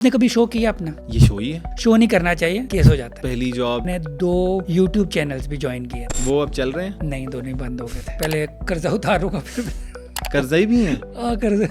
आपने कभी शो किया अपना? ये शो ही है। शो नहीं करना चाहिए, केस हो जाता है। पहली जॉब। मैंने 2 YouTube चैनल्स भी ज्वाइन किए। वो अब चल रहे हैं? नहीं, दोनों ही बंद हो गए थे। पहले कर्जा उतारूंगा फिर कर्जा भी है। कर्जा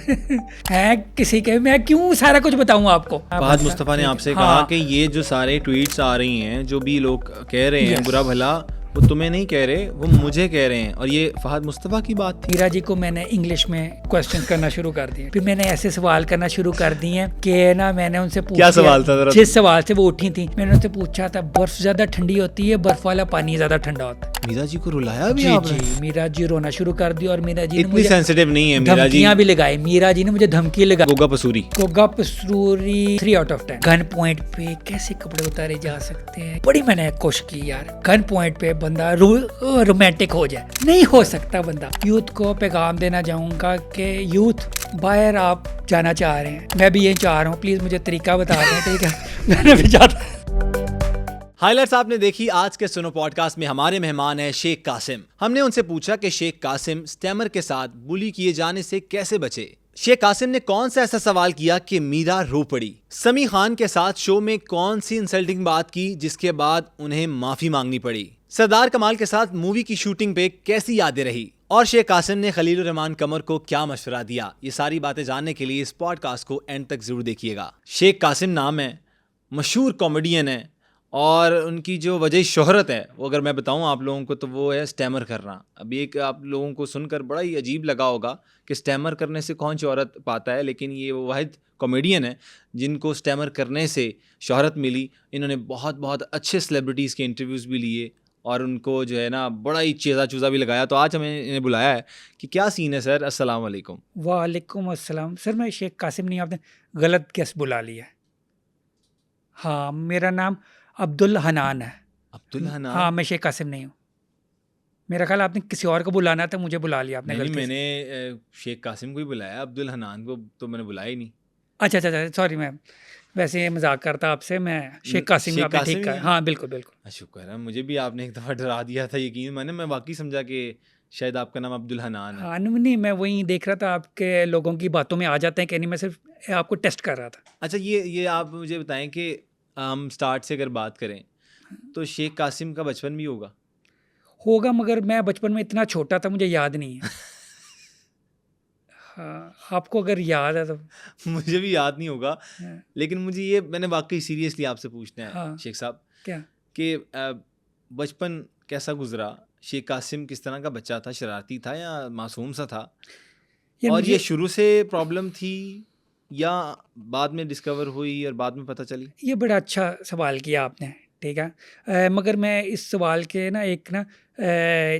है किसी के, मैं क्यों सारा कुछ बताऊं आपको। फहद मुस्तफा ने आपसे कहा कि ये जो सारे ट्वीट्स आ रही हैं, जो भी लोग कह रहे हैं बुरा भला, वो तुम्हें नहीं कह रहे, वो मुझे कह रहे हैं। और ये फहद मुस्तफा की बात थी। मीरा जी को मैंने इंग्लिश में क्वेश्चन करना शुरू कर दिए। फिर मैंने ऐसे सवाल करना शुरू कर दिए कि ना मैंने उनसे पूछा, क्या सवाल था जरा? जिस सवाल से वो उठी थी मैंने उनसे पूछा था, बर्फ ज्यादा ठंडी होती है, बर्फ वाला पानी ज्यादा ठंडा होता है? मीरा जी को रुलाया भी जी आपने? जी, मीरा जी रोना शुरू कर दिया। और मीरा जी ने इतनी मुझे सेंसिटिव नहीं है मीरा जी। धमकियां भी लगाई। मीरा जी ने मुझे धमकी लगाई। Goga Pasoori. Goga Pasoori 3 out of 10। Gun point पे कैसे कपड़े उतारे जा सकते हैं, बड़ी मैंने कोशिश की यार। गन पॉइंट पे बंदा रोमांटिक हो जाए, नहीं हो सकता बंदा। यूथ को पैगाम देना चाहूंगा कि यूथ बाहर आप जाना चाह रहे हैं, मैं भी यही चाह रहा हूँ, प्लीज मुझे तरीका बता दें। ठीक है, मैंने भी जाता। हाइलाइट्स आपने देखी। आज के सुनो पॉडकास्ट में हमारे मेहमान है शेख कासिम। हमने उनसे पूछा कि शेख कासिम स्टैमर के साथ बुली किए जाने से कैसे बचे। शेख कासिम ने कौन सा ऐसा सवाल किया कि मीरा रो पड़ी। समी खान के साथ शो में कौन सी इंसल्टिंग बात की जिसके बाद उन्हें माफी मांगनी पड़ी। सरदार कमाल के साथ मूवी की शूटिंग पे कैसी यादें रही, और शेख कासिम ने खलीलुर रहमान कमर को क्या मशवरा दिया। ये सारी बातें जानने के लिए इस पॉडकास्ट को एंड तक जरूर देखिएगा। शेख कासिम नाम है, मशहूर कॉमेडियन है, और उनकी जो वजह शोहरत है वो अगर मैं बताऊं आप लोगों को तो वो है स्टैमर करना। अभी एक आप लोगों को सुनकर बड़ा ही अजीब लगा होगा कि स्टैमर करने से कौन शोहरत पाता है, लेकिन ये वो वाहिद कॉमेडियन है जिनको स्टैमर करने से शोहरत मिली। इन्होंने बहुत बहुत अच्छे सेलिब्रिटीज़ के इंटरव्यूज़ भी लिए और उनको जो है ना बड़ा ही चेज़ा चूज़ा भी लगाया। तो आज हमें इन्हें बुलाया है कि क्या सीन है सर। अस्सलाम वालेकुम। वालेकुम अस्सलाम। सर मैं शेख कासिम नहीं, आपने गलत कैसे बुला लिया। हाँ, मेरा नाम अब्दुल हनान है। अब्दुल हनान? हाँ, मैं शेख कासिम नहीं हूँ। मेरा ख्याल आपने किसी और को बुलाना था, मुझे बुला लिया आपने। नहीं, मैंने शेख कासिम को ही बुलाया, अब्दुल हनान को तो मैंने बुलाया ही नहीं। अच्छा, सॉरी, मैं वैसे ये मजाक करता आपसे। मैं शेख कासिम, आपने ठीक कहा। हाँ बिल्कुल बिल्कुल। शुक्र है, मुझे भी आपने एक दफ़ा डरा दिया था। यकीन मैं वाकई समझा कि शायद आपका नाम अब्दुल हनान है। हाँ नहीं, मैं वही देख रहा था आपके लोगों की बातों में आ जाते हैं कि नहीं, मैं सिर्फ आपको टेस्ट कर रहा था। अच्छा, ये आप मुझे बताएं कि हम स्टार्ट से अगर बात करें तो शेख कासिम का बचपन भी होगा, मगर मैं बचपन में इतना छोटा था, मुझे याद नहीं है। हाँ, आपको अगर याद है तो। मुझे भी याद नहीं होगा, लेकिन मुझे ये मैंने वाकई सीरियसली आपसे पूछना है। हाँ, शेख साहब क्या कि बचपन कैसा गुजरा? शेख कासिम किस तरह का बच्चा था? शरारती था या मासूम सा था? और ये शुरू से प्रॉब्लम थी या बाद में डिस्कवर हुई और बाद में पता चली? ये बड़ा अच्छा सवाल किया आपने। ठीक है, मगर मैं इस सवाल के ना एक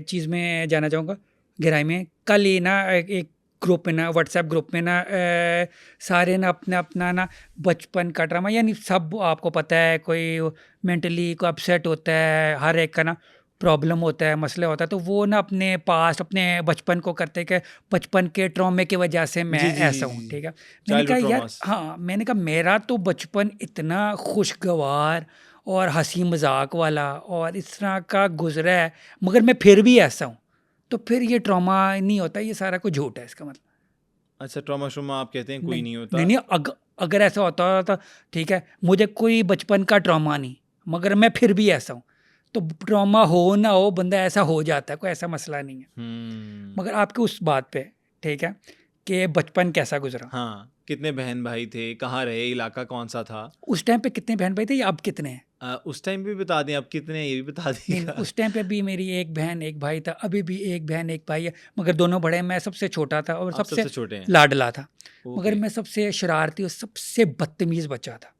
चीज़ में जाना चाहूँगा गहराई में। कल ही ना एक ग्रुप में ना, व्हाट्सएप ग्रुप में ना, सारे ना अपना ना बचपन का ड्रामा, यानी सब आपको पता है, कोई मेंटली कोई अपसेट होता है, हर एक का ना प्रॉब्लम होता है, मसला होता है, तो वो ना अपने पास्ट, अपने बचपन को करते कि बचपन के ट्रॉमे की वजह से मैं ऐसा हूँ। ठीक है, मैंने कहा यार, हाँ, मैंने कहा मेरा तो बचपन इतना खुशगवार और हंसी मजाक वाला और इस तरह का गुजरा है, मगर मैं फिर भी ऐसा हूँ, तो फिर ये ट्रॉमा नहीं होता, ये सारा कुछ झूठ है इसका मतलब। अच्छा, ट्रॉमा आप कहते हैं कोई नहीं होता? नहीं, अगर ऐसा होता तो ठीक है, मुझे कोई बचपन का ट्रॉमा नहीं, मगर मैं फिर भी ऐसा हूँ। तो ट्रॉमा हो ना हो, बंदा ऐसा हो जाता है, कोई ऐसा मसला नहीं है। मगर आपके उस बात पे, ठीक है, कि बचपन कैसा गुजरा। हाँ, कितने बहन भाई थे, कहाँ रहे, इलाका कौन सा था? उस टाइम पे कितने बहन भाई थे या अब कितने हैं? उस टाइम पे भी बता दें, अब कितने हैं ये भी बता दें। उस टाइम पे भी मेरी एक बहन एक भाई था, अभी भी एक बहन एक भाई है, मगर दोनों बड़े हैं। मैं सबसे छोटा था और सबसे छोटे हैं। लाडला था, मगर मैं सबसे शरारती और सबसे बदतमीज़ बच्चा था।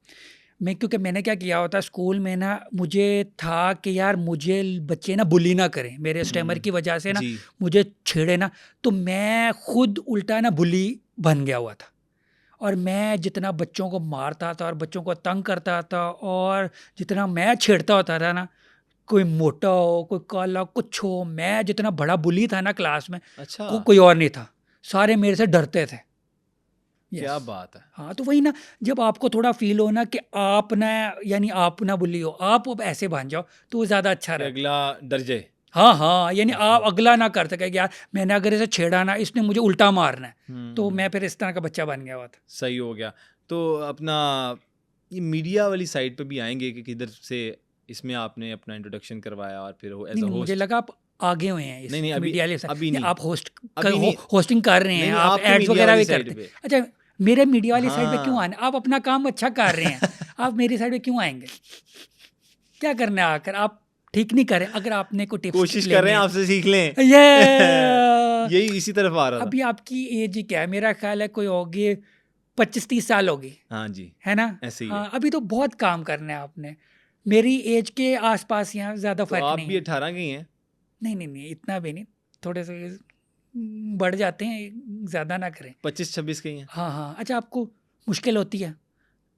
मैं, क्योंकि मैंने क्या किया होता स्कूल में ना, मुझे था कि यार मुझे बच्चे ना बुली ना करें, मेरे स्टैमर की वजह से ना मुझे छेड़े ना, तो मैं खुद उल्टा ना बुली बन गया हुआ था। और मैं जितना बच्चों को मारता था और बच्चों को तंग करता था, और जितना मैं छेड़ता होता था ना, कोई मोटा हो, कोई काला, कुछ हो, मैं जितना बड़ा बुली था ना क्लास में, अच्छा, कोई और नहीं था, सारे मेरे से डरते थे। क्या बात है। हाँ, तो वही ना, जब आपको थोड़ा फील हो ना कि आप ना, यानी आप ना बुली हो, आप अब ऐसे बन जाओ तो वो ज़्यादा अच्छा रहेगा। अगला दर्जे। हाँ, यानी आप अगला ना कर सके, यार मैंने अगर इसे छेड़ा ना, इसने मुझे उल्टा मारना है, तो मैं फिर इस तरह का बच्चा बन गया हुआ था। सही हो गया। तो अपना ये मीडिया वाली साइड पे भी आएंगे कि किधर से इसमें आपने अपना इंट्रोडक्शन करवाया और फिर एज अ नहीं, मुझे होस्ट? लगा आप आगे हुए हैं इस नहीं, अभी मीडिया वाले अभी नहीं, आप अभी नहीं, होस्टिंग कर रहे हैं, नहीं, आप आपके एड्स मीडिया वगैरह वाली भी साइड करते हैं। पे। अच्छा, मेरे मीडिया वाली साइड पे क्यों हाँ। आने? आप अपना काम अच्छा कर रहे हैं, आप मेरी साइड पे क्यों आएंगे? क्या करना है आकर? आप ठीक नहीं कर रहे। अगर आपने को टिप्स कोशिश कर रहे हैं आपसे सीख लें। ये यही इसी तरफ आ रहा था। अभी आपकी एज ही क्या है? मेरा ख्याल है कोई होगी 25-30 साल होगी, हाँ जी, है ना? ऐसे ही है। हाँ, अभी तो बहुत काम करना है आपने। मेरी एज के आसपास यहाँ ज़्यादा तो फर्क आप नहीं भी है। 18 के ही हैं? नहीं, इतना भी नहीं, थोड़े से बढ़ जाते हैं, ज़्यादा ना करें। 25-26 के ही हैं? हाँ। अच्छा, आपको मुश्किल होती है?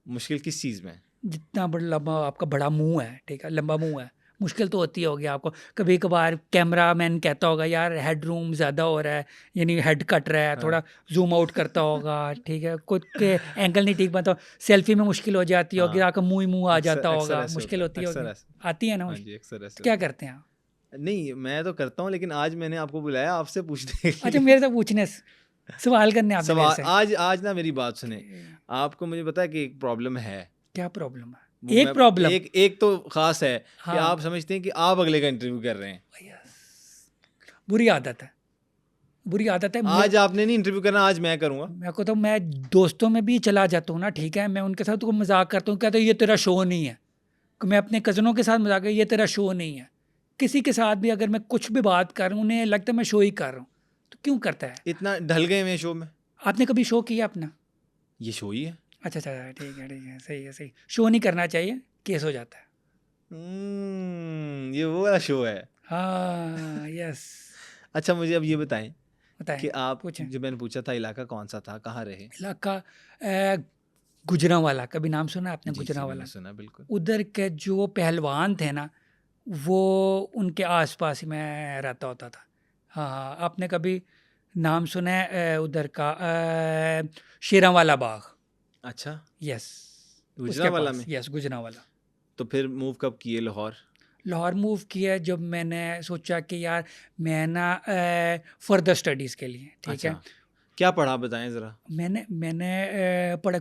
मुश्किल किस चीज़ में? जितना बड़ा लंबा आपका बड़ा मुंह है, ठीक है, लंबा मुंह है, मुश्किल तो होती होगी आपको। कभी कभार कैमरा मैन कहता होगा यार हेड रूम ज़्यादा हो रहा है, यानी हेड कट रहा है, थोड़ा जूम आउट करता होगा, ठीक है, कुछ के एंगल नहीं ठीक बनता, सेल्फी में मुश्किल हो जाती होगी, हाँ। आपका मुंह आ जाता अक्सर होगा, ऐसे मुश्किल होता होती है, अक्सर होगी, ऐसे। आती है ना हाँ मुश्किल? जी, अक्सर ऐसे तो क्या होता करते हैं आप? है। नहीं, मैं तो करता हूँ, लेकिन आज मैंने आपको बुलाया आपसे पूछने के अच्छा, लिए। मेरे से पूछने सवाल करने आपने मेरे सवाल से? आज ना मेरी बात सुने। आपको मुझे पता है कि एक प्रॉब्लम है। क्या प्रॉब्लम है? वो एक प्रॉब्लम? एक तो खास है कि हाँ। आप समझते हैं कि आप अगले का इंटरव्यू कर रहे हैं। बुरी आदत है, बुरी आदत है। आज आपने नहीं इंटरव्यू करना, आज मैं करूंगा। मेरे को तो, मैं दोस्तों में भी चला जाता हूँ ना, ठीक है, मैं उनके साथ तो मजाक करता हूँ, कहते हैं ये तेरा शो नहीं है। मैं अपने कज़नों के साथ मजाक ये तेरा शो नहीं है। किसी के साथ भी अगर मैं कुछ भी बात कर रहा हूँ, उन्हें लगता है मैं शो ही कर रहा हूँ, तो क्यों करता है? इतना ढल गए मैं शो में। आपने कभी शो किया अपना? ये शो ही है। अच्छा, ठीक है, सही है, सही। शो नहीं करना चाहिए, केस हो जाता है। ये वो वाला शो है। हाँ, यस। अच्छा, मुझे अब ये बताएं बताएं, कि आप, पूछें। जो मैंने पूछा था इलाका कौन सा था, कहाँ रहे? इलाका गुजरांवाला, कभी नाम सुना आपने? जी, गुजरांवाला, मैंने सुना, बिल्कुल। उधर के जो पहलवान थे ना, वो उनके आसपास ही मैं रहता होता था। हाँ, आपने कभी नाम सुना है उधर का शेरांवाला बाग? अच्छा, यस, उसके गुजरांवाला पास, में। यस, गुजरांवाला। तो फिर मूव कब किए लाहौर? लाहौर मूव किया जब मैंने सोचा कि यार मैं ना फर्दर स्टडीज़ के लिए, ठीक है। अच्छा, क्या पढ़ा बताएं ज़रा। मैंने पढ़ा,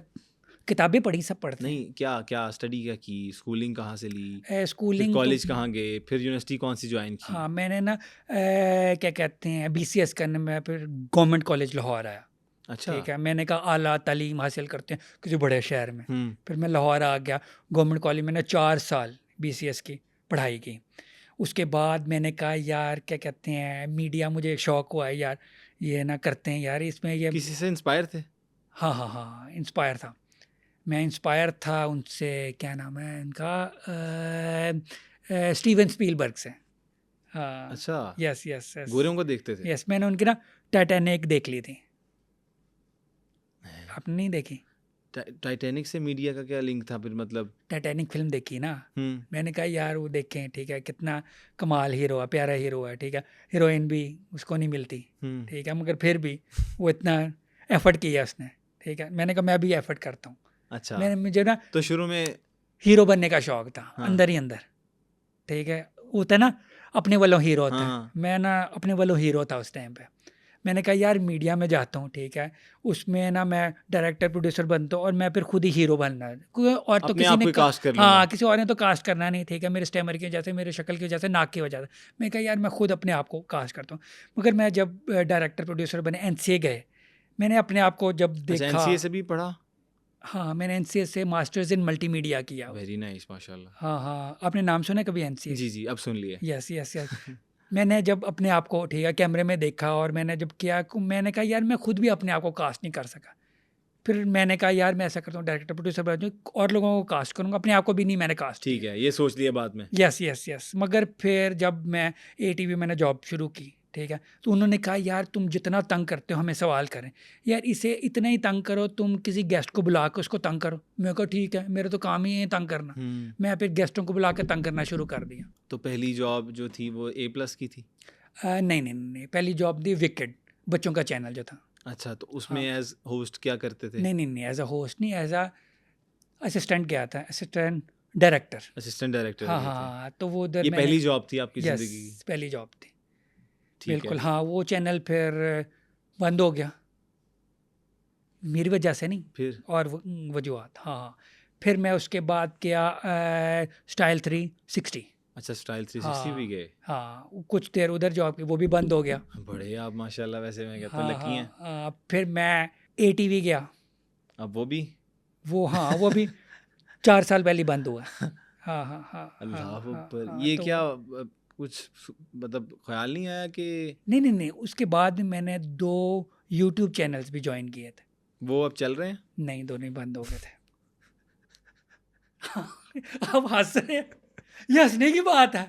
किताबें पढ़ी, सब पढ़ते हैं। नहीं, क्या क्या स्टडी क्या की, स्कूलिंग कहाँ से ली, फिर स्कूलिंग तो, कॉलेज कहाँ गए, फिर यूनिवर्सिटी कौन सी ज्वाइन की? हाँ, मैंने ना क्या कहते हैं BCS करने में फिर गवर्नमेंट कॉलेज लाहौर आया, अच्छा। ठीक है। मैंने कहा आला तालीम हासिल करते हैं किसी बड़े शहर में। हम्म। फिर मैं लाहौर आ गया, गवर्नमेंट कॉलेज मैंने 4 साल BCS की पढ़ाई की। उसके बाद मैंने कहा यार क्या कहते हैं, मीडिया, मुझे शौक़ हुआ है यार, ये ना करते हैं यार, इसमें ये। किसी से इंस्पायर थे? हाँ, इंस्पायर था मैं, इंस्पायर था उनसे। क्या नाम है इनका? स्टीवन स्पीलबर्ग से। हाँ, अच्छा, यस, गोरों को देखते थे? यस, मैंने उनकी ना टाइटैनिक देख ली थी। आपने नहीं देखी? टाइटैनिक से मीडिया का क्या लिंक था फिर, मतलब? टाइटैनिक फिल्म देखी ना, मैंने कहा यार वो देखें, ठीक है, कितना कमाल हीरो है, प्यारा हीरो है, ठीक है, हीरोइन भी उसको नहीं मिलती, ठीक है, मगर फिर भी वो इतना एफर्ट किया उसने, ठीक है। मैंने कहा मैं भी एफर्ट करता हूँ। अच्छा, मुझे ना तो शुरू में हीरो बनने का शौक था, हाँ। अंदर ही अंदर, ठीक है, होता है ना अपने वालों हीरो होता हाँ। है। मैं ना अपने वालों हीरो था उस टाइम पे। मैंने कहा यार मीडिया में जाता हूँ, ठीक है, उसमें ना मैं डायरेक्टर प्रोड्यूसर बनता हूँ और मैं फिर खुद ही हीरो बनना है, कोई और तो अपने किसी आप ने को कास्ट कर लूंगा। हाँ, किसी और ने तो कास्ट करना नहीं, ठीक है, मेरे स्टैमर की वजह से, मेरे शक्ल की वजह से, नाक की वजह से। मैं कहा यार मैं खुद अपने आप को कास्ट करता हूँ। मगर मैं जब डायरेक्टर प्रोड्यूसर बने, NCA गए, मैंने अपने आप को जब अच्छा, देखा। NCA से भी पढ़ा? हाँ, मैंने NCA से मास्टर्स इन मल्टीमीडिया किया। वेरी नाइस, माशाल्लाह। हाँ, आपने नाम सुना कभी NCA? जी, अब सुन लिए। यस। मैंने जब अपने आप को, ठीक है, कैमरे में देखा और मैंने जब किया, मैंने कहा यार मैं खुद भी अपने आप को कास्ट नहीं कर सका। फिर मैंने कहा यार मैं ऐसा करता हूँ, डायरेक्टर प्रोड्यूसर बन जाऊँ और लोगों को कास्ट करूँगा, अपने आप को भी नहीं मैंने कास्ट। ठीक है, ये सोच लिया बाद में। यस। मगर फिर जब मैं ATV मैंने जॉब शुरू की, ठीक है, तो उन्होंने कहा यार तुम जितना तंग करते हो हमें सवाल करें, यार इसे इतना ही तंग करो, तुम किसी गेस्ट को बुला के उसको तंग करो। मैं कहा ठीक है, मेरा तो काम ही है तंग करना। मैं फिर गेस्टों को बुला के तंग करना शुरू कर दिया। तो पहली जॉब जो थी वो A+ की थी? नहीं, पहली जॉब थी विकेड, बच्चों का चैनल जो था। अच्छा, तो उसमें एज होस्ट क्या करते थे? नहीं, एज अ होस्ट नहीं, एज अ असिस्टेंट गया था, असिस्टेंट डायरेक्टर। Assistant director? हाँ, तो वो उधर ये पहली जॉब थी आपकी यस, जिंदगी की? पहली जॉब थी, ठीक बिल्कुल। है। हाँ, वो चैनल फिर बंद हो गया, मेरी वजह से नहीं, फिर और वजूहत। हाँ, फिर मैं उसके बाद किया स्टाइल 360। अच्छा, स्टाइल 360 भी गए। हाँ, कुछ देर उधर जॉब की, वो भी बंद हो गया। बड़े आप माशाल्लाह, वैसे मैं कहता हूँ हाँ लकी हैं। फिर मैं ATV गया। अब वो भी वो हाँ, वो भी 4 साल पहले बंद हुआ। हाँ हाँ हाँ हाँ अल्लाह हाँ अकबर। हाँ, ये तो क्या कुछ मतलब ख्याल नहीं आया कि नहीं नहीं नहीं, उसके बाद मैंने 2 यूट्यूब चैनल्स भी ज्वाइन किए थे। वो अब चल रहे हैं? नहीं, दोनों ही बंद हो गए थे। अब हंस रहे हैं। ये हंसने की बात है,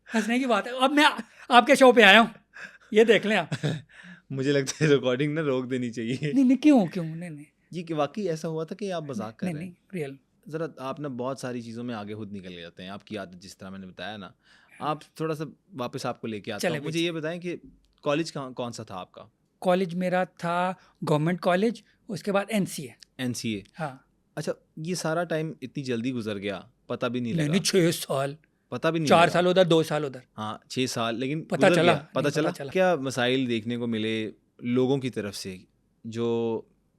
हंसने की बात है। अब मैं आपके शो पे आया हूँ, ये देख लें आप। मुझे लगता है रिकॉर्डिंग ना रोक देनी चाहिए। नहीं नहीं, क्यों क्यों, नहीं नहीं ये कि वाकई ऐसा हुआ था कि आप मजाक कर नहीं रहे नहीं, हैं? रियल। ज़रा आप ना बहुत सारी चीज़ों में आगे खुद निकल जाते हैं, आपकी आदत जिस तरह मैंने बताया ना। आप थोड़ा सा वापस आपको लेके आता चले हूँ। भी मुझे ये बताएं कि कॉलेज कहाँ कौन सा था आपका? कॉलेज मेरा था गवर्नमेंट कॉलेज, उसके बाद NCA। NCA। हाँ। अच्छा, ये सारा टाइम इतनी जल्दी गुजर गया, पता भी नहीं नहीं लगा? नहीं, 6 साल, पता भी नहीं 4 साल लगा? उधर, 2 साल उधर। हाँ, 6 साल, लेकिन पता गुजर चला गया, पता नहीं, पता चला। चला। क्या मसाइल देखने को मिले लोगों की तरफ से जो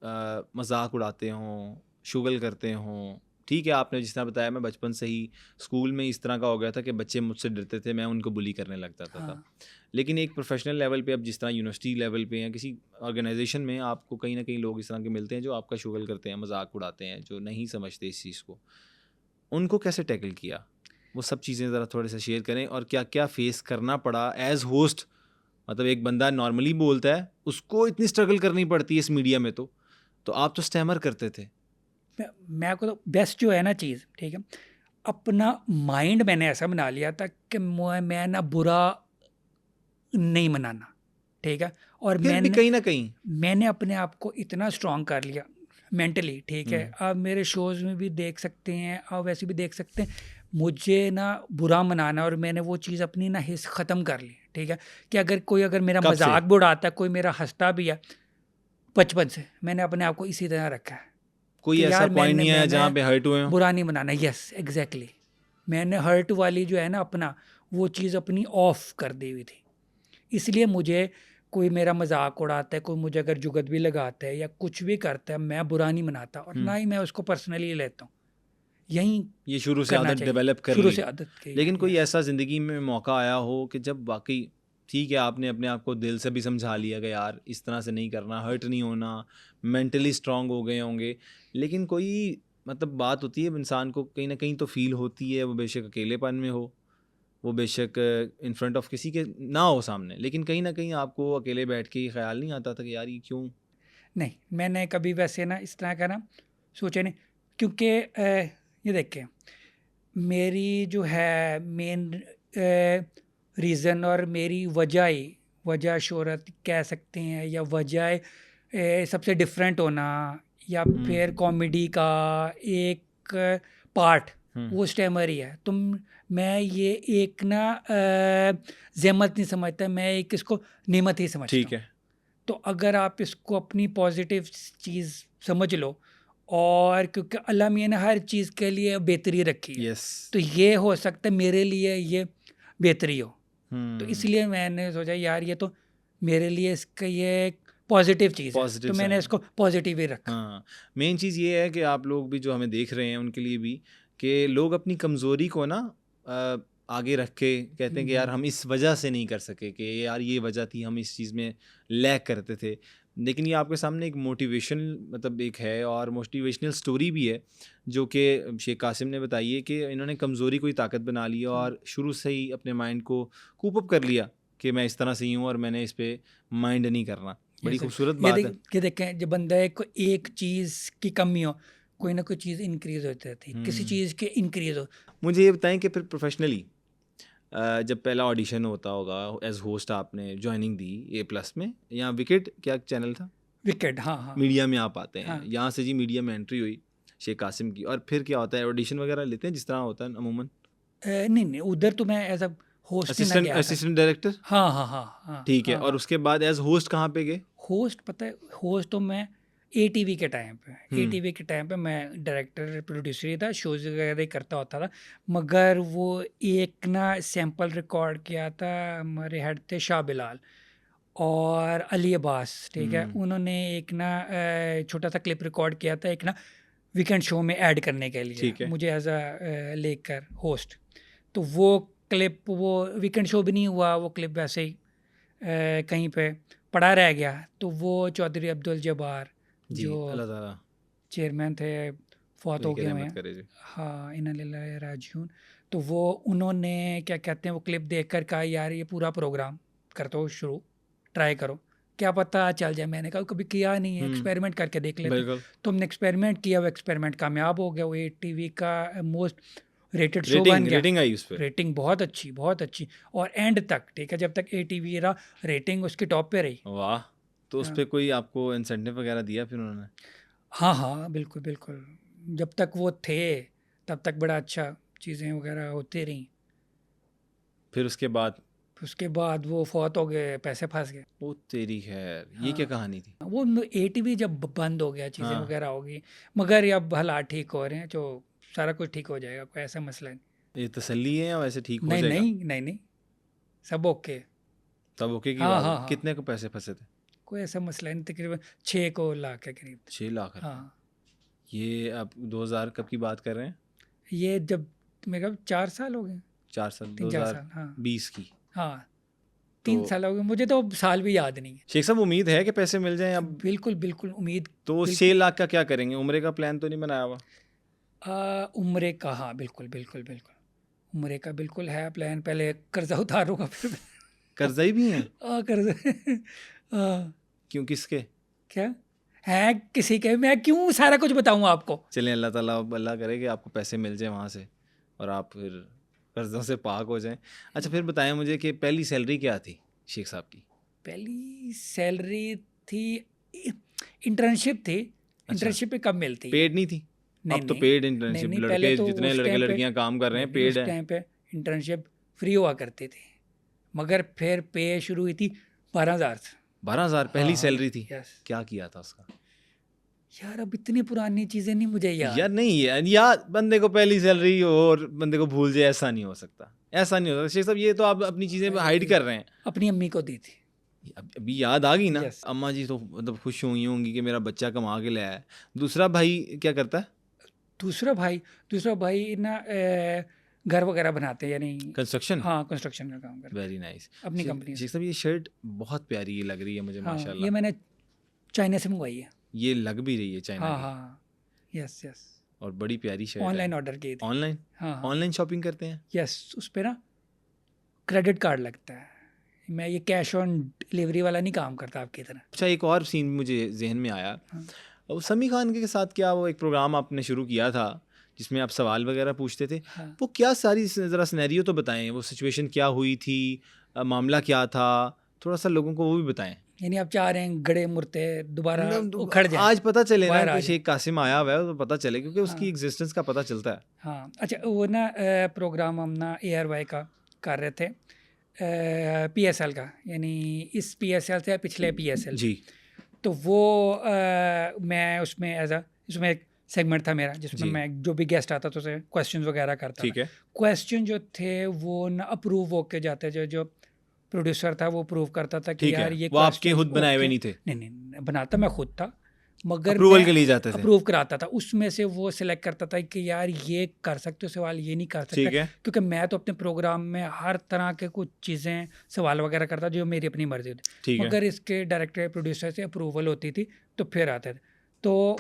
मजाक उड़ाते हों, शुगल करते हों? ठीक है, आपने जिस तरह बताया, मैं बचपन से ही स्कूल में इस तरह का हो गया था कि बच्चे मुझसे डरते थे, मैं उनको बुली करने लग जाता था। हाँ लेकिन एक प्रोफेशनल लेवल पे, अब जिस तरह यूनिवर्सिटी लेवल पे या किसी ऑर्गेनाइजेशन में आपको कहीं ना कहीं लोग इस तरह के मिलते हैं जो आपका शुगल करते हैं, मजाक उड़ाते हैं, जो नहीं समझते इस चीज़ को, उनको कैसे टैकल किया? वो सब चीज़ें ज़रा थोड़े से शेयर करें, और क्या क्या फेस करना पड़ा एज होस्ट। मतलब एक बंदा नॉर्मली बोलता है, उसको इतनी स्ट्रगल करनी पड़ती है इस मीडिया में, तो आप तो स्टैमर करते थे। मैं को तो बेस्ट जो है ना चीज़, ठीक है, अपना माइंड मैंने ऐसा बना लिया था कि मैं ना बुरा नहीं मनाना, ठीक है। और फिर भी कहीं ना कहीं मैंने अपने आप को इतना स्ट्रांग कर लिया मेंटली, ठीक है। आप मेरे शोज़ में भी देख सकते हैं, आप वैसे भी देख सकते हैं, मुझे ना बुरा मनाना, और मैंने वो चीज़ अपनी ना हिस्स ख़त्म कर ली, ठीक है। कि अगर मेरा कब से? मजाक भी उड़ाता है कोई, मेरा हंसता भी है, बचपन से मैंने अपने आप को इसी तरह रखा है कोई कि ऐसा यार पॉइंट मैंने नहीं आया मैंने जहाँ पे हर्ट हुए हो? बुरा नहीं मनाना। यस एग्जैक्टली, मैंने हर्ट वाली जो है ना अपना, वो चीज़ अपनी ऑफ कर दी हुई थी। इसलिए मुझे कोई मेरा मजाक उड़ाता है, कोई मुझे अगर जुगत भी लगाता है या कुछ भी करता है, मैं बुरा नहीं मनाता, और ना ही मैं उसको पर्सनली लेता हूँ। यही ये शुरू से करना आदत चाहिए, डेवलप कर शुरू ली। से आदत की लेकिन है। कोई यस। ऐसा ज़िंदगी में मौका आया हो कि जब वाकई ठीक है, आपने अपने आप को दिल से भी समझा लिया कि यार इस तरह से नहीं करना, हर्ट नहीं होना, मेंटली स्ट्रांग हो गए होंगे, लेकिन कोई मतलब बात होती है इंसान को कहीं ना कहीं तो फील होती है, वो बेशक अकेलेपन में हो, वो बेशक इन फ्रंट ऑफ किसी के ना हो सामने, लेकिन कहीं ना कहीं आपको अकेले बैठ के ये ख्याल नहीं आता था कि यार ये क्यों? नहीं, मैंने कभी वैसे ना इस तरह का ना सोचा नहीं, क्योंकि ये देखें, मेरी जो है मेन रीज़न और मेरी वजह शोहरत कह सकते हैं, या वजह सबसे डिफरेंट होना, या फिर कॉमेडी का एक पार्ट, वो स्टैमर ही है। मैं ये एक ना ज़हमत नहीं समझता, मैं एक इसको नेमत ही समझता ठीक हूँ। है। तो अगर आप इसको अपनी पॉजिटिव चीज़ समझ लो, और क्योंकि अल्लाह मियाँ ने हर चीज़ के लिए बेहतरी रखी है, यस। तो ये हो सकता है मेरे लिए ये बेहतरी हो। तो हम्म। इसलिए मैंने सोचा यार ये तो मेरे लिए इसका ये एक पॉजिटिव चीज़ है, पॉजिटिव तो मैंने साइड। इसको पॉजिटिव ही रखा। हाँ, मेन चीज़ ये है कि आप लोग भी जो हमें देख रहे हैं उनके लिए भी, कि लोग अपनी कमज़ोरी को ना आगे रख के कहते हैं कि यार हम इस वजह से नहीं कर सके, कि यार ये वजह थी, हम इस चीज़ में लैग करते थे। लेकिन ये आपके सामने एक मोटिवेशन मतलब एक है, और मोटिवेशनल स्टोरी भी है जो कि शेख कासिम ने बताई है, कि इन्होंने कमज़ोरी को ही ताकत बना ली और शुरू से ही अपने माइंड को कूप अप कर लिया कि मैं इस तरह से ही हूँ और मैंने इस पर माइंड नहीं करना। बड़ी खूबसूरत बात है। ये देखें, जब बंदा को एक चीज़ की कमी हो, कोई ना कोई चीज़ इंक्रीज होती रहती है, किसी चीज़ के इंक्रीज हो। मुझे ये बताएं कि फिर प्रोफेशनली जब पहला ऑडिशन होता होगा एज होस्ट, आपने ज्वाइनिंग दी A+ में, या विकेट क्या चैनल था, विकेट, हाँ हाँ मीडिया में आप आते हैं, हाँ। यहाँ से जी मीडिया में एंट्री हुई शेख कासिम की, और फिर क्या होता है, ऑडिशन वगैरह लेते हैं जिस तरह होता है अमूमन? नहीं नहीं, उधर तो मैं एज अ होस्ट ही मैं गया था। Assistant director. हाँ हाँ हाँ हाँ ठीक है, हाँ और हाँ। उसके बाद एज होस्ट कहाँ पे गए? होस्ट पता है, होस्ट तो मैं ATV के टाइम पे, ATV के टाइम पे मैं डायरेक्टर प्रोड्यूसर ही था, शोज वगैरह ही करता होता था। मगर वो एक ना सैंपल रिकॉर्ड किया था, हमारे हेड थे शाह बिलाल और अली अब्बास, ठीक है। उन्होंने एक ना छोटा सा क्लिप रिकॉर्ड किया था, एक ना वीकेंड शो में ऐड करने के ठीक लिए है। मुझे एज अ लेकर होस्ट। तो वो क्लिप, वो वीकेंड शो भी नहीं हुआ, वो क्लिप वैसे ही कहीं पे पड़ा रह गया। तो वो चौधरी अब्दुल जब्बार जी, जो अल्लाह ताला चेयरमैन थे, फौत हो उनकी गए हुए रहमत हैं। करे जी। हाँ, इन्ना लिल्लाहि राजिऊन। तो वो उन्होंने क्या कहते हैं, वो क्लिप देखकर कहा यार ये पूरा प्रोग्राम कर दो शुरू, ट्राई करो, क्या पता चल जाए। मैंने कहा कभी किया नहीं है, एक्सपेरिमेंट करके देख लेते हैं। बिल्कुल। तो हमने एक्सपेरिमेंट किया, वो एक्सपेरिमेंट कामयाब हो गया। वो ATV का मोस्ट रेटेड शो बन गया। रेटिंग आई उस पे। रेटिंग बहुत अच्छी, बहुत अच्छी। और एंड तक, ठीक है, जब तक ATV रहा, रेटिंग उसकी टॉप पे रही। वाह! तो उस पे कोई आपको इंसेंटिव वगैरह दिया फिर उन्होंने? हाँ हाँ, बिल्कुल बिल्कुल। जब तक वो थे तब तक बड़ा अच्छा चीज़ें वगैरह होती रहीं। फिर उसके बाद? उसके बाद वो फौत हो गए, पैसे फंस गए। ओ तेरी खैर, ये क्या कहानी थी? वो ATV जब बंद हो गया, चीज़ें हाँ। वगैरह होगी, मगर ये अब हालात ठीक हो रहे हैं, तो सारा कुछ ठीक हो जाएगा, कोई ऐसा मसला नहीं। ये तसल्ली है या वैसे ठीक हो नहीं जाएगा? नहीं नहीं नहीं, सब ओके। तब ओके की हाँ बात हाँ है। हाँ, कितने को पैसे फंसे थे? कोई ऐसा मसला नहीं, तकरीबन 6 को लाख के करीब। 6 लाख रुपए। हाँ, ये आप 2000 कब की बात कर रहे हैं? ये जब मेरे ख्याल 4 साल हो गए, 4 साल, 3-4 साल। हाँ 2020 की। हाँ, 3 साल हो गए, मुझे तो साल भी याद नहीं है। शेख साहब, उम्मीद है कि पैसे मिल जाएं अब? बिल्कुल बिल्कुल उम्मीद। तो बिल्कुल। 6 लाख का क्या करेंगे? उम्रे का प्लान तो नहीं बनाया हुआ? उम्रे का, हाँ बिल्कुल बिल्कुल बिल्कुल, उम्रे का बिल्कुल है प्लान। पहले कर्जा उतारूंगा, फिर कर्जई भी हैं? कर्जा क्यों, किसके? क्या है किसी के, मैं क्यों सारा कुछ बताऊं आपको। चलें, अल्लाह ताला अल्लाह करे कि आपको पैसे मिल जाए वहाँ से और आप फिर कर्ज़ों से पाक हो जाएं। अच्छा, फिर बताएं मुझे कि पहली सैलरी क्या थी शेख साहब की? पहली सैलरी थी, इंटर्नशिप थी। इंटर्नशिप पे कब मिलती है? पेड नहीं थी? नहीं अब तो नहीं पेड नहीं इंटर्नशिप, नहीं, लड़के पहले तो जितने उस लड़के टाइम पे, लड़कियां काम कर रहे हैं नहीं, पेड उस है। टाइम पे इंटर्नशिप फ्री हुआ करती थी, मगर फिर पे शुरू हुई थी 12,000 से। 12,000 पहली हाँ, सैलरी थी? यस। क्या किया था उसका? यार अब इतनी पुरानी चीज़ें नहीं मुझे यार याद। नहीं है यार, बंदे को पहली सैलरी हो और बंदे को भूल जाए, ऐसा नहीं हो सकता, ऐसा नहीं हो सकता शेख साहब। ये तो आप अपनी चीज़ें हाइड कर रहे हैं। अपनी अम्मी को दी थी। अभी याद आ गई ना? Yes. अम्मा जी तो मतलब खुश हुई होंगी कि मेरा बच्चा कमा के लाया है। दूसरा भाई क्या करता है? दूसरा भाई ना घर वगैरह बनाते हैं, यानी कंस्ट्रक्शन। हाँ, कंस्ट्रक्शन का काम करते वेरी नाइस। हैं अपनी कंपनी से। शेख साहब, ये शर्ट बहुत प्यारी ये लग रही है मुझे, हाँ, ये माशाल्लाह। मैंने चाइना से मंगवाई है। ये लग भी रही है चाइना हाँ की, हाँ, यस यस, और बड़ी प्यारी शर्ट है। ऑनलाइन ऑर्डर की थी। ऑनलाइन? हाँ हाँ, ऑनलाइन शॉपिंग करते हैं? यस, उस पे ना क्रेडिट कार्ड लगता है। मैं ये कैश ऑन डिलीवरी वाला नहीं काम करता आपकी तरह। अच्छा, एक और सीन मुझे जहन में आया। हाँ। वो समी खान के साथ क्या वो एक प्रोग्राम आपने शुरू किया था जिसमें आप सवाल वगैरह पूछते थे? हाँ। वो क्या सारी ज़रा सिनेरियो तो बताएं, वो सिचुएशन क्या हुई थी, मामला क्या था, थोड़ा सा लोगों को वो भी बताएं। यानी आप चाह रहे हैं गड़े मुर्ते दोबारा उखड़ जाए, आज पता चले ना बाहर आ कि जाए। शेख कासिम आया हुआ है, तो पता चले, क्योंकि उसकी एग्जिस्टेंस का पता चलता है। हाँ, अच्छा, वो ना प्रोग्राम हम ना ARY का कर रहे थे, PSL का, यानी इस PSL से पिछले PSL। जी। तो वो मैं उसमें इसमें एक सेगमेंट था मेरा, जिसमें जी। मैं जो भी गेस्ट आता था उसे क्वेश्चंस वगैरह करता ठीक था। है। क्वेश्चन जो थे वो ना अप्रूव होके जाते, जो प्रोड्यूसर था वो अप्रूव करता था कि ठीक यार है, ये वो आपके questions खुद बनाए हुए okay। नहीं थे? नहीं, बनाता मैं खुद था, मगर अप्रूवल के लिए जाते थे? अप्रूव कराता था। उसमें से वो सिलेक्ट करता था कि यार ये कर सकते हो सवाल, ये नहीं कर ठीक सकते, है। क्योंकि मैं तो अपने प्रोग्राम में हर तरह के कुछ चीज़ें सवाल वगैरह करता जो मेरी अपनी मर्जी होती, ठीक है। मगर इसके डायरेक्टर प्रोड्यूसर से अप्रूवल होती थी तो फिर आते थे। तो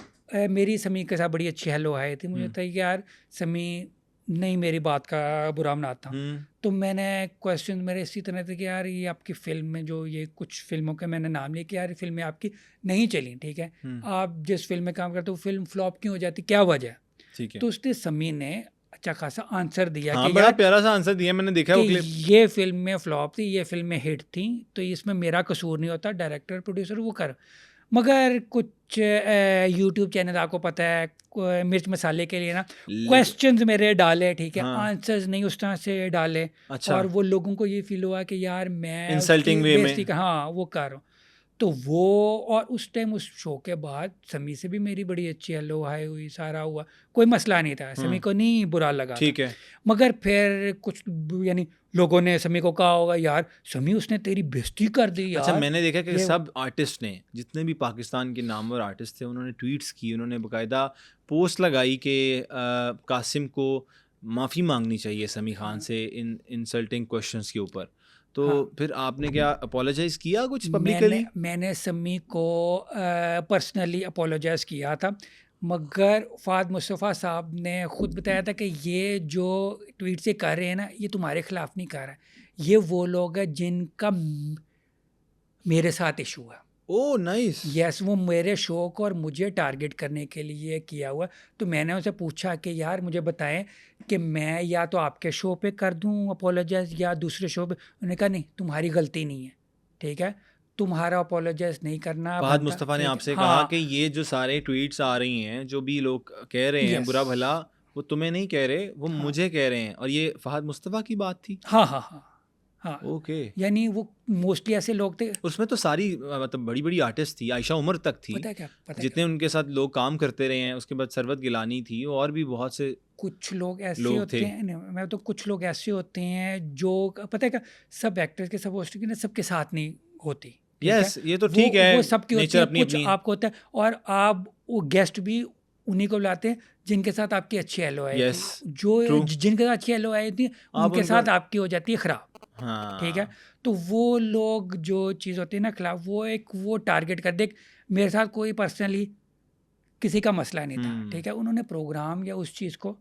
मेरी समी के साथ बड़ी अच्छी हेलो हाय थी। मुझे था यार समी नहीं मेरी बात का बुरा मनाता हूँ। तो मैंने क्वेश्चन मेरे इसी तरह थे कि यार ये आपकी फ़िल्म में जो ये कुछ फ़िल्मों के मैंने नाम लिए कि यार फिल्में आपकी नहीं चली, ठीक है, आप जिस फिल्म में काम करते हो फिल्म फ्लॉप क्यों हो जाती, क्या वजह? ठीक है। तो उसने समी ने अच्छा खासा आंसर दिया हाँ, कि बड़ा यार प्यारा सा आंसर दिया, मैंने देखा वो कि क्लिप। ये फिल्म में फ्लॉप थी, ये फिल्म में हिट थी, तो इसमें मेरा कसूर नहीं होता, डायरेक्टर प्रोड्यूसर वो कर। मगर कुछ यूट्यूब चैनल आपको पता है मिर्च मसाले के लिए ना क्वेश्चंस मेरे डाले, ठीक है, हाँ। आंसर्स नहीं उस तरह से डाले। अच्छा। और वो लोगों को ये फील हुआ कि यार मैं Insulting way में। हाँ वो कर रहा हूँ। तो वो, और उस टाइम उस शो के बाद समी से भी मेरी बड़ी अच्छी हेलो हाय हुई, सारा हुआ, कोई मसला नहीं था, समी को नहीं बुरा लगा था। ठीक है। मगर फिर कुछ यानी लोगों ने समी को कहा होगा यार समी उसने तेरी बेइज्जती कर दी यार। अच्छा, मैंने देखा कि ये सब आर्टिस्ट ने, जितने भी पाकिस्तान के नामवर आर्टिस्ट थे, उन्होंने ट्वीट्स की, उन्होंने बकायदा पोस्ट लगाई कि कासिम को माफ़ी मांगनी चाहिए समी खान से इन इंसल्टिंग क्वेश्चंस के ऊपर। तो फिर आपने क्या अपोलोजाइज किया कुछ पब्लिकली? मैंने समी को पर्सनली अपोलोजाइज किया था, मगर फाद मुस्तफ़ा साहब ने ख़ुद बताया था कि ये जो ट्वीट से कर रहे हैं ना, ये तुम्हारे ख़िलाफ़ नहीं कर रहा है, ये वो लोग हैं जिनका मेरे साथ इशू है। Oh nice. यस, वो मेरे शो को और मुझे टारगेट करने के लिए किया हुआ। तो मैंने उनसे पूछा कि यार मुझे बताएं कि मैं या तो आपके शो पे कर दूं अपोलोजाइज या दूसरे शो पे। उन्होंने कहा नहीं, तुम्हारी गलती नहीं है, ठीक है, तुम्हारा अपोलोजाइज नहीं करना फहद बनता, मुस्तफ़ा ने ठीक है? आपसे कहा कि ये जो सारे ट्वीट्स आ रही हैं, जो भी लोग कह रहे हैं यस, बुरा भला, वो तुम्हें नहीं कह रहे, वो हाँ, मुझे कह रहे हैं। और ये फहद मुस्तफ़ा की बात थी? हाँ, हाँ, हाँ, हाँ, ओके। यानी वो मोस्टली ऐसे लोग थे। उसमें तो सारी मतलब बड़ी बड़ी आर्टिस्ट थी, आयशा उमर तक थी, पता है क्या, जितने उनके साथ लोग काम करते रहे हैं। उसके बाद सरवत गिलानी थी, और भी बहुत से कुछ लोग ऐसे लोग होते थे। हैं, नहीं, मैं तो कुछ लोग ऐसे होते हैं जो, पता है क्या, सब एक्टर्स के सब होस्ट की ना सबके साथ नहीं होती, ठीक है? यस, ये तो ठीक है, वो सबकी होती नेचर है, अपनी कुछ अपनी। आपको होता है, और आप वो गेस्ट भी उन्हीं को बुलाते हैं जिनके साथ आपकी अच्छी हेलो आई यस, थी, जो ट्रू। जिनके साथ अच्छी हेलो आई थी आप उनके उनका, साथ आपकी हो जाती है ख़राब, ठीक है? हाँ, तो वो लोग जो चीज़ होती है ना खिलाफ, वो टारगेट कर दे। मेरे साथ कोई पर्सनली किसी का मसला नहीं था, ठीक है, उन्होंने प्रोग्राम या उस चीज़ को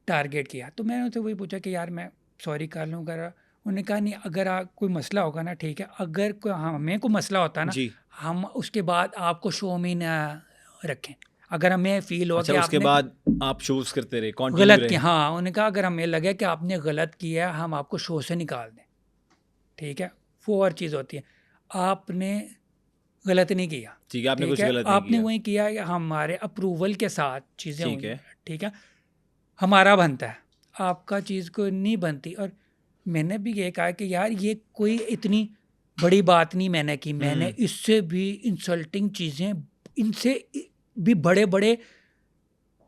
टारगेट किया। तो मैंने उनसे वही पूछा कि यार मैं सॉरी कर लूँ कर, उन्होंने कहा नहीं, अगर कोई मसला होगा ना, ठीक है, अगर कोई हमें कोई मसला होता ना, जी। हम उसके बाद आपको शो में ना रखें। अगर हमें फील हो अच्छा, कि उसके आपने बाद आप शोज करते रहे, कंटिन्यू गलत रहे? किया, हाँ, उन्होंने कहा अगर हमें लगे कि आपने गलत किया है, हम आपको शो से निकाल दें, ठीक है, वो और चीज़ होती है। आपने गलत नहीं किया, ठीक है, आपने ठीक कुछ है, गलत नहीं आपने किया। वही किया कि हमारे अप्रूवल के साथ चीज़ें ठीक हुई, है। ठीक है, हमारा बनता है, आपका चीज़ को नहीं बनती। और मैंने भी ये कहा कि यार ये कोई इतनी बड़ी बात नहीं मैंने की, मैंने इससे भी इंसल्टिंग चीज़ें इनसे भी बड़े बड़े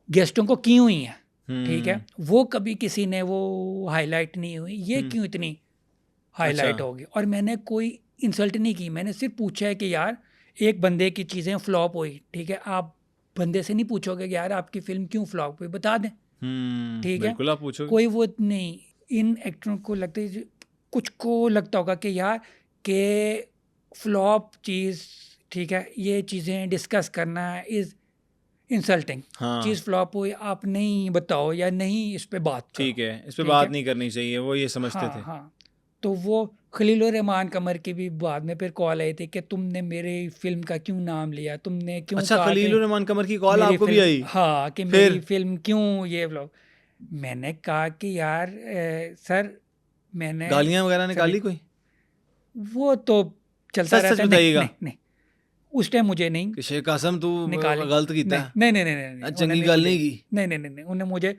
गेस्टों को की हुई हैं, ठीक है, वो कभी किसी ने वो हाईलाइट नहीं हुई, ये क्यों इतनी हाईलाइट होगी? और मैंने कोई इंसल्ट नहीं की, मैंने सिर्फ पूछा है कि यार एक बंदे की चीज़ें फ्लॉप हुई, ठीक है, आप बंदे से नहीं पूछोगे कि यार आपकी फिल्म क्यों फ्लॉप हुई, बता दें, ठीक है, बिल्कुल आप पूछोगे। कोई वो नहीं। इन एक्टरों को लगता है, कुछ को लगता होगा कि यार के फ्लॉप चीज़, ठीक है, ये चीज़ें डिस्कस करना इज़ इंसल्टिंग, हाँ, चीज़ फ्लॉप हुई आप नहीं बताओ या नहीं इस पे बात करो, ठीक है, इस पे ठीक बात है? नहीं करनी चाहिए, वो ये समझते हाँ, थे। हाँ। तो वो खलीलुर रहमान कमर की भी बाद में फिर कॉल आई थी कि तुमने मेरी फ़िल्म का क्यों नाम लिया? तुमने क्यों अच्छा, कहा कि खलीलुर रहमान कमर की कॉल मेरी आपको भी फ़िल्म, आई? हाँ, कि फिर? मेरी फ़िल्म क्यों ये व्लॉग? मैंने कहा कि यार सर, मैंने गालियाँ वगैरह सभी निकाली कोई? वो तो चलता सच-सच रहता है। नहीं, बताइएगा नहीं, नहीं, उस टाइम मुझे नहीं कि शेख कासिम तू निकाली। गलत कीता नहीं, है, नहीं, नहीं, नहीं, नहीं, नहीं, चंगी उन्होंने गल मुझे नहीं की। नहीं, नहीं, नहीं, नहीं, उन्होंने मुझे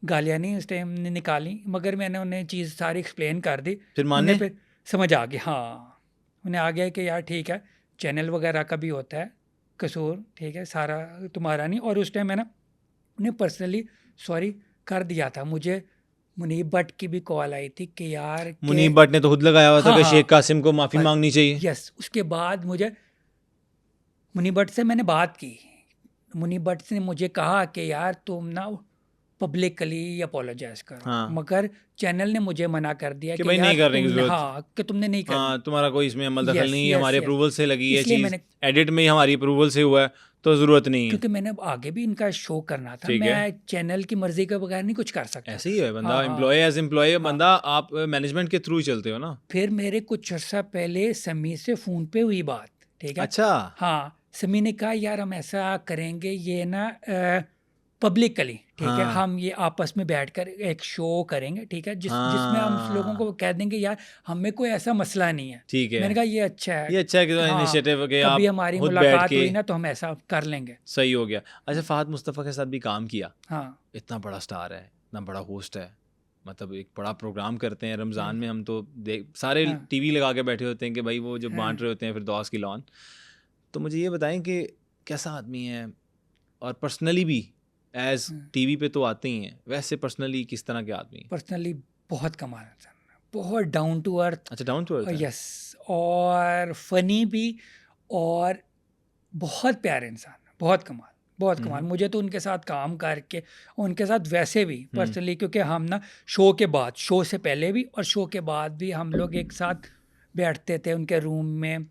गालियाँ नहीं उस टाइम निकाली, मगर मैंने उन्हें चीज़ सारी एक्सप्लेन कर दी। फिर उन्हें माने? फिर समझ आ गया, हाँ, उन्हें आ गया कि यार ठीक है, चैनल वगैरह का भी होता है कसूर, ठीक है, सारा तुम्हारा नहीं। और उस टाइम मैंने उन्हें पर्सनली सॉरी कर दिया था। मुझे मुनीब भट्ट की भी कॉल आई थी कि यार के मुनीब भट्ट ने तो खुद लगाया हुआ था हाँ, कि हाँ, शेख कासिम को माफ़ी पर मांगनी चाहिए। यस, उसके बाद मुझे मुनीब भट्ट से मैंने बात की। मुनीब भट्ट ने मुझे कहा कि यार तुम ना पब्लिकली अपोलोजाइज करो, हाँ, मगर चैनल ने मुझे मना कर दिया कि कि भाई यार नहीं करने की तुमने, ज़रूरत। हाँ, कि तुमने नहीं करनी। हाँ, तुम्हारा कोई इसमें अमल दखल यस, नहीं है, यस, हमारे यस। अप्रूवल से लगी है इसलिए चीज़, मैंने, एडिट में ही हमारी अप्रूवल से हुआ है, तो ज़रूरत नहीं है। क्योंकि मैंने आगे भी इनका शो करना था, ठीक है। मैं चैनल की मर्जी के बगैर नहीं कुछ कर सकता। ऐसे ही है बंदा, हाँ, एम्प्लॉय एज एम्प्लॉय हाँ। बंदा, आप मैनेजमेंट के थ्रू ही चलते हो ना। फिर मेरे कुछ अर्सा पहले समी से फ़ोन पे हुई बात, ठीक है, अच्छा, हाँ, समी ने कहा यार हम ऐसा करेंगे, ये ना पब्लिकली, ठीक है, हाँ, हम ये आपस में बैठकर एक शो करेंगे, ठीक है, जिसमें हम लोगों को हाँ, कह देंगे यार हमें कोई ऐसा मसला नहीं है। ठीक है। मैंने कहा ये अच्छा है, ये अच्छा है कि हाँ, इनिशिएटिव के कभी आप हमारी खुद बैठ मुलाकात के, हुई ना तो हम ऐसा कर लेंगे। सही हो गया। अच्छा, फहद मुस्तफ़ा के साथ भी काम किया, हाँ, इतना बड़ा स्टार है, इतना बड़ा होस्ट है, मतलब एक बड़ा प्रोग्राम करते हैं रमज़ान में, हम तो देख सारे हाँ। टीवी लगा के बैठे होते हैं कि भाई वो जो हाँ। बांट रहे होते हैं फिर दोस्त की लॉन। तो मुझे ये बताएं कि कैसा आदमी है, और पर्सनली भी एज हाँ। टीवी पे तो आते ही हैं, वैसे पर्सनली किस तरह के आदमी हैं? पर्सनली बहुत कमाल इंसान है, बहुत डाउन टू अर्थ। अच्छा, डाउन टू अर्थ है। यस, और फनी भी, और बहुत प्यारे इंसान है, बहुत कमाल, बहुत कमाल। मुझे तो उनके साथ काम करके, उनके साथ वैसे भी पर्सनली, क्योंकि हम ना शो के बाद, शो से पहले भी और शो के बाद भी हम लोग एक साथ बैठते थे उनके रूम में,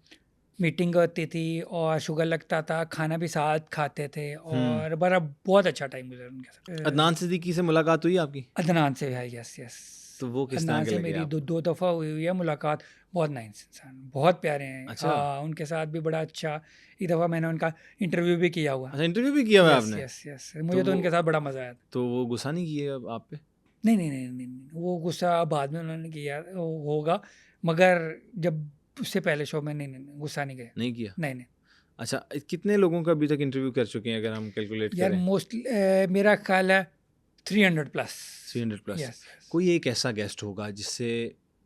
मीटिंग होती थी और शुगर लगता था, खाना भी साथ खाते थे, और बड़ा बहुत अच्छा टाइम गुजरा उनके साथ। अदनान सिद्दीकी से मुलाकात हुई आपकी? अदनान से है, यस यस। तो वो किस तरह अदनान के से लगे मेरी आपको? दो दफ़ा हुई है मुलाकात। बहुत नाइस इंसान, बहुत प्यारे हैं। अच्छा। हाँ, उनके साथ भी बड़ा अच्छा। एक दफ़ा मैंने उनका इंटरव्यू भी किया हुआ। अच्छा, इंटरव्यू भी किया हुआ है यस आपने? यस यस, मुझे तो वो उनके साथ बड़ा मज़ा आया था। तो वो गुस्सा नहीं किए अब आप पे? नहीं नहीं नहीं नहीं नहीं, वो गुस्सा बाद में उन्होंने किया होगा, मगर जब उससे पहले शो में नहीं नहीं नहीं, गुस्सा नहीं गया। नहीं किया? नहीं नहीं अच्छा, कितने लोगों का अभी तक इंटरव्यू कर चुके हैं अगर हम कैलकुलेट यार, करें? मोस्टली मेरा ख्याल है 300 प्लस। 300 प्लस। Yes yes. कोई एक ऐसा गेस्ट होगा जिससे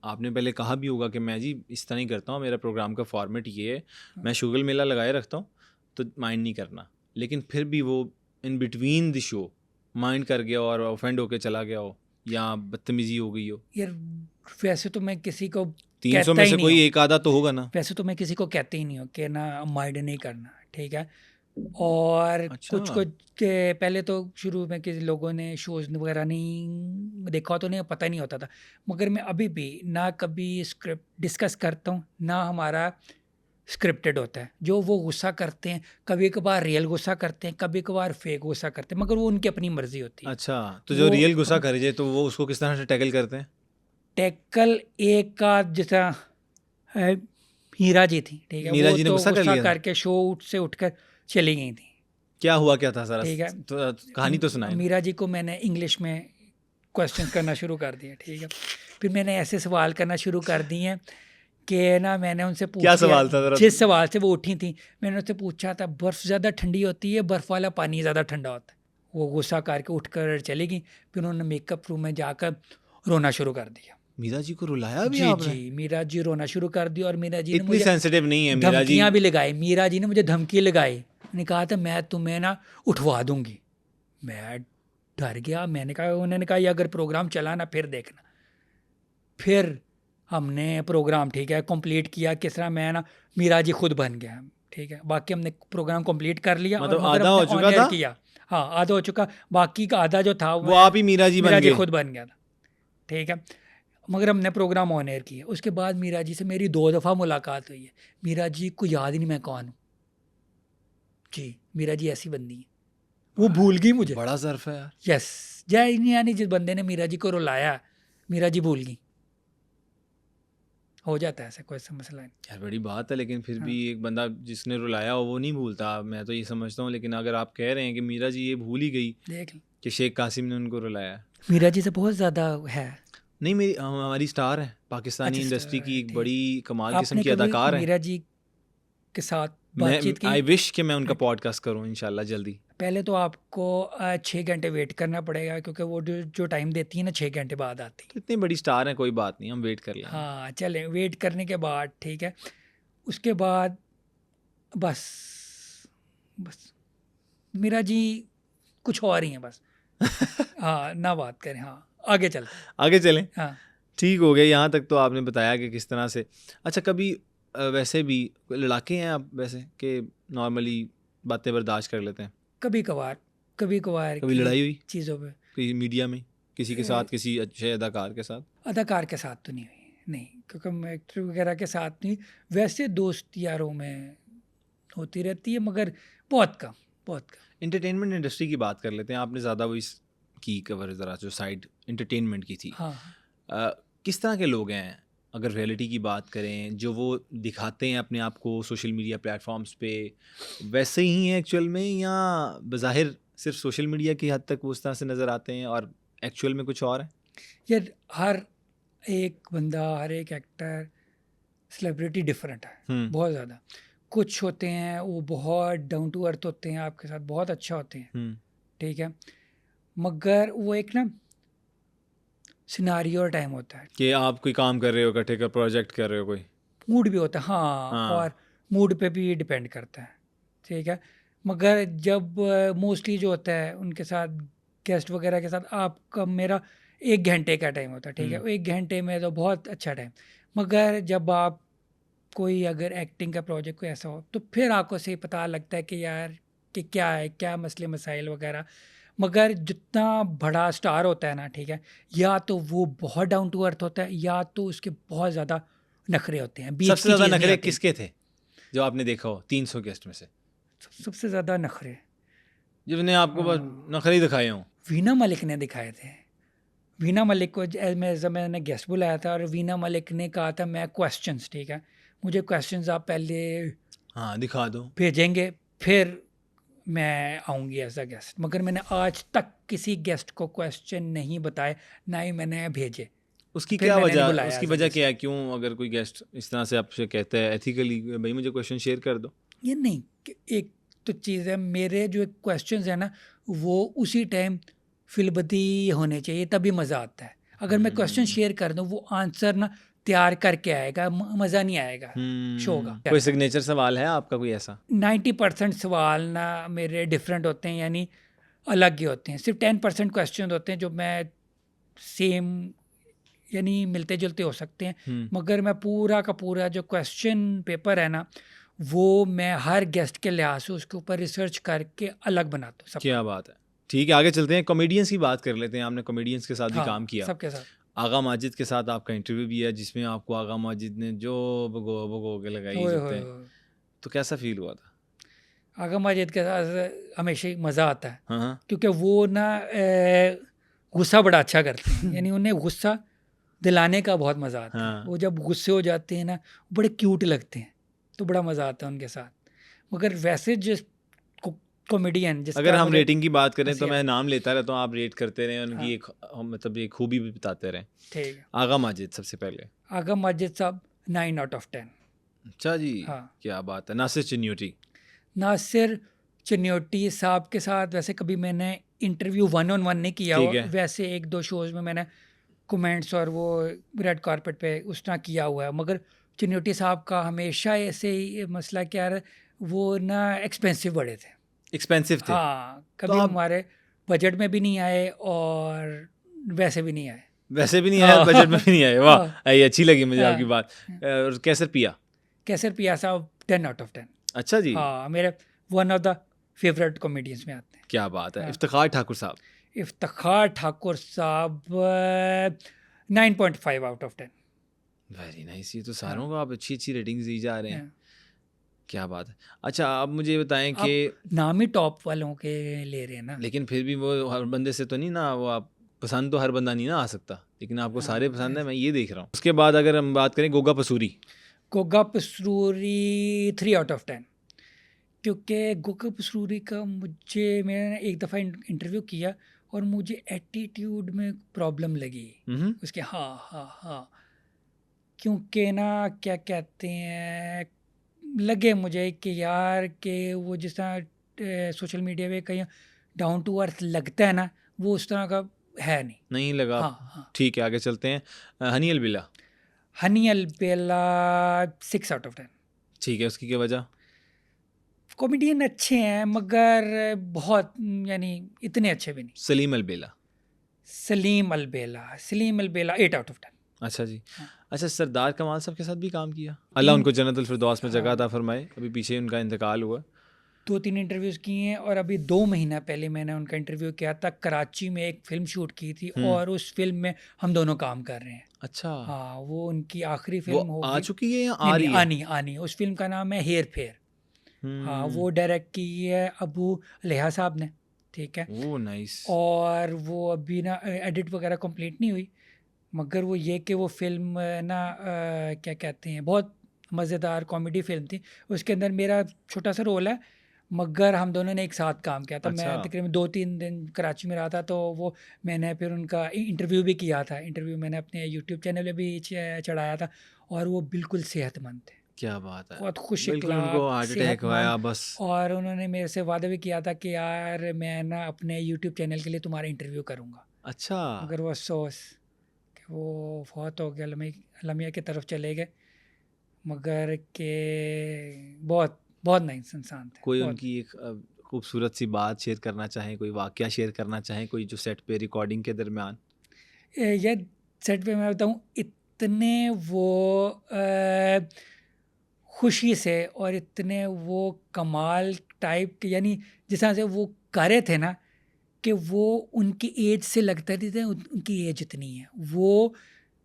आपने पहले कहा भी होगा कि मैं जी इस तरह ही करता हूँ, मेरा प्रोग्राम का फॉर्मेट ये है, मैं शुगल मेला लगाए रखता हूँ तो माइंड नहीं करना, लेकिन फिर भी वो in between the show mind कर गया और ऑफेंड होके चला गया हो, या बदतमीजी हो गई हो? यार वैसे तो मैं किसी को 300 कहता में ही से नहीं कोई हूँ, एक आधा तो होगा ना? वैसे तो मैं किसी को कहते ही नहीं हूँ कि ना माइंड नहीं करना, ठीक है। और अच्छा। कुछ कुछ के पहले तो शुरू में किसी लोगों ने शोज़ वगैरह नहीं देखा तो नहीं पता नहीं होता था, मगर मैं अभी भी ना कभी स्क्रिप्ट डिस्कस करता हूँ, ना हमारा स्क्रिप्टेड होता है। जो वो गुस्सा करते हैं, कभी कभार रियल गुस्सा करते हैं, कभी कभार फेक गुस्सा करते हैं, मगर वो उनकी अपनी मर्जी होती है। अच्छा, तो जो वो रियल गुस्सा कर जाए तो वो उसको किस तरह से टैकल करते हैं? टैकल एक का जैसा है, हीरा जी थी, ठीक है, मीरा वो जी ने तो गुस्सा कर गुस्सा लिया था? करके शो से उठकर चली गई थी, क्या हुआ क्या था सारा? ठीक है। तो कहानी तो सुनाए ना। मीरा जी को मैंने इंग्लिश में क्वेश्चन करना शुरू कर दिए, ठीक है। फिर मैंने ऐसे सवाल करना शुरू कर दिए कि ना मैंने उनसे पूछ क्या लिया, सवाल था जरा? जिस सवाल से वो उठी थी मैंने उनसे पूछा था, बर्फ़ ज़्यादा ठंडी होती है, बर्फ़ वाला पानी ज़्यादा ठंडा होता है? वो गुस्सा करके उठकर चली गई। फिर उन्होंने मेकअप रूम में जाकर रोना शुरू कर दिया। मीरा जी को रुलाया भी जी आपने? जी, मीरा जी रोना शुरू कर दी, और मीरा जी ने इतनी मुझे सेंसिटिव नहीं है मीरा जी। धमकियाँ भी लगाई। मीरा जी ने मुझे धमकी लगाई, उन्होंने कहा था मैं तुम्हें ना उठवा दूंगी। मैं डर गया, मैंने कहा, उन्होंने कहा ये अगर प्रोग्राम चला ना फिर देखना। फिर हमने प्रोग्राम, ठीक है, कंप्लीट किया। किस तरह मैं ना मीरा जी खुद बन गया, ठीक है। बाकी हमने प्रोग्राम कंप्लीट कर लिया, और मतलब मगर आधा हमने हो ऑन चुका एयर था? किया। हाँ, आधा हो चुका, बाकी का आधा जो था वो आप ही मीरा जी बन गए? खुद बन गया था, ठीक है। मगर हमने प्रोग्राम ऑन एयर किया। उसके बाद मीरा जी से मेरी 2 दफ़ा मुलाकात हुई है। मीरा जी को याद ही नहीं मैं कौन हूँ। जी, मीरा जी ऐसी बंदी है, वो भूल गई मुझे। बड़ा ज़र्फ है यार। यस, जय यानी जिस बंदे ने मीरा जी को रुलाया, मीरा जी भूल गई। हो जाता है ऐसा, कोई ऐसा मसला नहीं। यार बड़ी बात है, लेकिन फिर हाँ। भी एक बंदा जिसने रुलाया हो वो नहीं भूलता, मैं तो ये समझता हूँ। लेकिन अगर आप कह रहे हैं कि मीरा जी ये भूल ही गई देख लो, कि शेख कासिम ने उनको रुलाया। मीरा जी से बहुत ज़्यादा है। नहीं, मेरी हमारी स्टार है, पाकिस्तानी अच्छा, इंडस्ट्री की एक ठीक। बड़ी कमाल किस्म आपने की कभी अदाकार है। मीरा जी के साथ मैं बातचीत की? आई विश कि मैं उनका पॉडकास्ट करूँ इंशाल्लाह जल्दी। पहले तो आपको 6 घंटे वेट करना पड़ेगा, क्योंकि वो जो टाइम देती है ना 6 घंटे बाद आती है। तो इतनी बड़ी स्टार है, कोई बात नहीं, हम वेट कर लेंगे। हाँ, चलें, वेट करने के बाद, ठीक है। उसके बाद बस बस मीरा जी कुछ और ही हैं बस। हाँ, ना बात करें, हाँ, आगे चलते हैं। आगे चलें। हाँ, ठीक हो गया, यहाँ तक तो आपने बताया कि किस तरह से। अच्छा, कभी वैसे भी लड़ाके हैं आप वैसे कि नॉर्मली बातें बर्दाश्त कर लेते हैं? कभी कभार कभी की लड़ाई हुई चीज़ों पे। कोई मीडिया में किसी के साथ, किसी अच्छे अदाकार के साथ? अदाकार के साथ तो नहीं हुई, नहीं, क्योंकि मैं एक्टर वगैरह के साथ नहीं। वैसे दोस्त यारों में होती रहती है, मगर बहुत कम, बहुत कम। एंटरटेनमेंट इंडस्ट्री की बात कर लेते हैं, आपने ज़्यादा वही की कवर, ज़रा जो साइड एंटरटेनमेंट की थी। हाँ, किस तरह के लोग हैं अगर रियलिटी की बात करें, जो वो दिखाते हैं अपने आप को सोशल मीडिया प्लेटफॉर्म्स पे, वैसे ही हैं एक्चुअल में, या बज़ाहिर सिर्फ सोशल मीडिया की हद तक वो उस तरह से नज़र आते हैं और एक्चुअल में कुछ और है? यार हर एक बंदा, हर एक एक्टर, सेलिब्रिटी डिफरेंट है, बहुत ज़्यादा। कुछ होते हैं वो बहुत डाउन टू अर्थ होते हैं, आपके साथ बहुत अच्छा होते हैं, ठीक है। मगर वो एक ना सिनारियो और टाइम होता है, कि आप कोई काम कर रहे हो, इकट्ठे का प्रोजेक्ट कर रहे हो कोई। मूड भी होता है, हाँ, हाँ। और मूड पे भी डिपेंड करता है, ठीक है। मगर जब मोस्टली जो होता है उनके साथ, गेस्ट वगैरह के साथ, आपका मेरा 1 घंटे का टाइम होता है, ठीक है। 1 घंटे में तो बहुत अच्छा टाइम। मगर जब आप कोई अगर एक्टिंग का प्रोजेक्ट कोई ऐसा हो, तो फिर आपको सही पता लगता है कि यार कि क्या है, क्या मसले मसाइल वगैरह। मगर जितना बड़ा स्टार होता है ना, ठीक है, या तो वो बहुत डाउन टू अर्थ होता है, या तो उसके बहुत ज़्यादा नखरे होते हैं, बीच सबसे की ज्यादा चीज़ नहीं नखरे आती। किसके थे जो आपने देखा हो 300 गेस्ट में से, सबसे ज़्यादा नखरे जिसने आपको बस नखरे ही दिखाए हों? वीना मलिक ने दिखाए थे। वीना मलिक को जब मैंने गेस्ट बुलाया था, और वीना मलिक ने कहा था मैं क्वेश्चंस, ठीक है, मुझे क्वेश्चंस आप पहले हाँ, दिखा दो। भेजेंगे, फिर मैं आऊँगी एज अ गेस्ट। मगर मैंने आज तक किसी गेस्ट को क्वेश्चन नहीं बताए, ना ही मैंने भेजे, उसकी फिर क्या मैंने नहीं वजह, बुलाया उसकी एज अ वजह गेस्ट। क्या है? क्यों अगर कोई गेस्ट इस तरह से आपसे कहता है एथिकली, भाई मुझे क्वेश्चन शेयर कर दो? ये नहीं कि एक तो चीज़ है, मेरे जो क्वेश्चंस है ना, वो उसी टाइम फिलबती होने चाहिए, तभी मज़ा आता है। अगर मैं क्वेश्चन शेयर कर दूं, वो आंसर ना तैयार करके आएगा, मज़ा नहीं आएगा शो का। कोई सिग्नेचर सवाल है आपका कोई ऐसा? 90% सवाल ना मेरे डिफरेंट होते हैं, यानी अलग ही होते हैं। सिर्फ 10% क्वेश्चन होते हैं जो मैं सेम, यानी मिलते जुलते हो सकते हैं। मगर मैं पूरा का पूरा जो क्वेश्चन पेपर है ना, वो मैं हर गेस्ट के लिहाज से उसके ऊपर रिसर्च करके अलग बनाता हूँ सबका। क्या बात है। ठीक है, आगे चलते हैं, कॉमेडियंस की बात कर लेते हैं। आपने कॉमेडियंस के साथ भी काम हाँ, किया। सबके साथ। आगा माजिद के साथ आपका इंटरव्यू भी है, जिसमें आपको आगा माजिद ने जो भगो भगो के लगाई ओए जितने, होए होए। तो कैसा फील हुआ था? आगा माजिद के साथ हमेशा ही मज़ा आता है, हाँ हाँ। क्योंकि वो ना गुस्सा बड़ा अच्छा करते हैं, यानी उन्हें गुस्सा दिलाने का बहुत मज़ा आता है। हाँ। वो जब गुस्से हो जाते हैं ना, बड़े क्यूट लगते हैं, तो बड़ा मज़ा आता है उनके साथ। मगर वैसे जिस कॉमेडियन अगर जिसका हम मुझे रेटिंग की बात करें तो हंसी मैं आती, नाम लेता रहता हूँ, आप रेट करते रहें, उनकी हाँ, एक मतलब एक खूबी भी बताते रहें। ठीक है। आगा माजिद सबसे पहले। आगा माजिद साहब 9/10। अच्छा जी। हाँ। क्या बात है। नासिर चिन्योटी। नासिर चिन्योटी साहब के साथ वैसे कभी मैंने इंटरव्यू 1-on-1 नहीं किया ठीक हुआ, है। वैसे 1-2 शोज़ में मैंने कमेंट्स और वो रेड कारपेट पे उस तरह किया हुआ है। मगर चिन्योटी साहब का हमेशा ऐसे ही मसला क्या है, वो ना एक्सपेंसिव बड़े थे। एक्सपेंसिव थे। हाँ, तो कभी आप हमारे बजट में भी नहीं आए, और वैसे भी नहीं आए। वैसे भी नहीं आए, बजट में भी नहीं आए। वाह, हाँ, ये अच्छी लगी मुझे आपकी हाँ। बात। और कैसर पिया। कैसर पिया साहब 10/10। अच्छा जी। हाँ, मेरे one of the favourite comedians में आते हैं। क्या बात है। हाँ। इफ्तिखार ठाकुर साहब। इफ्तिखार ठाकुर साहब 9.5/10। Very nice. ये तो हाँ, सारों को आप अच्छी अच्छी रेटिंग्स दी जा रहे हैं। हाँ। क्या बात है। अच्छा, आप मुझे ये बताएं कि आप नाम ही टॉप वालों के ले रहे हैं ना। लेकिन फिर भी वो हर बंदे से तो नहीं ना, वो आप पसंद तो हर बंदा नहीं ना आ सकता, लेकिन आपको सारे पसंद है, मैं ये देख रहा हूँ। उसके बाद अगर हम बात करें गोगा पसूरी। गोगा पसरूरी 3/10, क्योंकि गोगा पसरूरी का मैंने एक दफ़ा इंटरव्यू किया, और मुझे एटीट्यूड में प्रॉब्लम लगी उसके। हाँ, हाँ, हाँ। क्योंकि ना क्या कहते हैं, लगे मुझे कि यार कि वो जिस तरह सोशल मीडिया पे कहीं डाउन टू अर्थ लगता है ना, वो उस तरह का है नहीं। नहीं लगा हाँ, आपको? हाँ। ठीक है, आगे चलते हैं। हनी अलबिला। हनी अलबेला 6/10। ठीक है, उसकी क्या वजह? कॉमेडियन अच्छे हैं, मगर बहुत, यानी इतने अच्छे भी नहीं। सलीम अलबेला। सलीम अलबेला 8/10। अच्छा जी। हाँ। अच्छा, सरदार कमाल साहब के साथ भी काम किया, अल्लाह उनको जन्नतुल फिरदौस में जगह अता फरमाए, अभी पीछे उनका इंतकाल हुआ। 2-3 इंटरव्यूज़ किए हैं, और अभी 2 महीना पहले मैंने उनका इंटरव्यू किया था। कराची में एक फ़िल्म शूट की थी, और उस फ़िल्म में हम दोनों काम कर रहे हैं। अच्छा। हाँ, वो उनकी आखिरी वो फ़िल्म आ होगी। चुकी है या नहीं, आ नहीं, रही है? आनी। उस फ़िल्म का नाम है हेर फेर। हाँ, वो डायरेक्ट की है अबू लेहा साहब ने, ठीक है। Oh nice. और वो अभी ना एडिट वगैरह कंप्लीट नहीं हुई। मगर वो ये कि वो फ़िल्म ना क्या कहते हैं, बहुत मज़ेदार कॉमेडी फ़िल्म थी। उसके अंदर मेरा छोटा सा रोल है, मगर हम दोनों ने एक साथ काम किया था। मैं अच्छा। तकरीबन 2-3 दिन कराची में रहा था, तो वो मैंने फिर उनका इंटरव्यू भी किया था। इंटरव्यू मैंने अपने यूट्यूब चैनल पे भी चढ़ाया था, और वो बिल्कुल सेहतमंद थे, क्या बात है। बहुत खुश बिल्कुल उनको अखलाक, हार्ट अटैक सेहतमंद। आया बस। और उन्होंने मेरे से वादा भी किया था कि यार मैं ना अपने यूट्यूब चैनल के लिए तुम्हारा इंटरव्यू करूँगा। अच्छा। मगर वो अफसोस वो फौत हो गया, लमिया की तरफ चले गए, मगर के बहुत बहुत नाइस इंसान थे, कोई बहुत। उनकी एक खूबसूरत सी बात शेयर करना चाहें, कोई वाकया शेयर करना चाहें, कोई जो सेट पे रिकॉर्डिंग के दरमियान? ये सेट पे मैं बताऊँ, इतने वो खुशी से और इतने वो कमाल टाइप के, यानी जिस तरह से वो कर रहे थे ना, कि वो उनकी एज से लगता नहीं था उनकी एज इतनी है। वो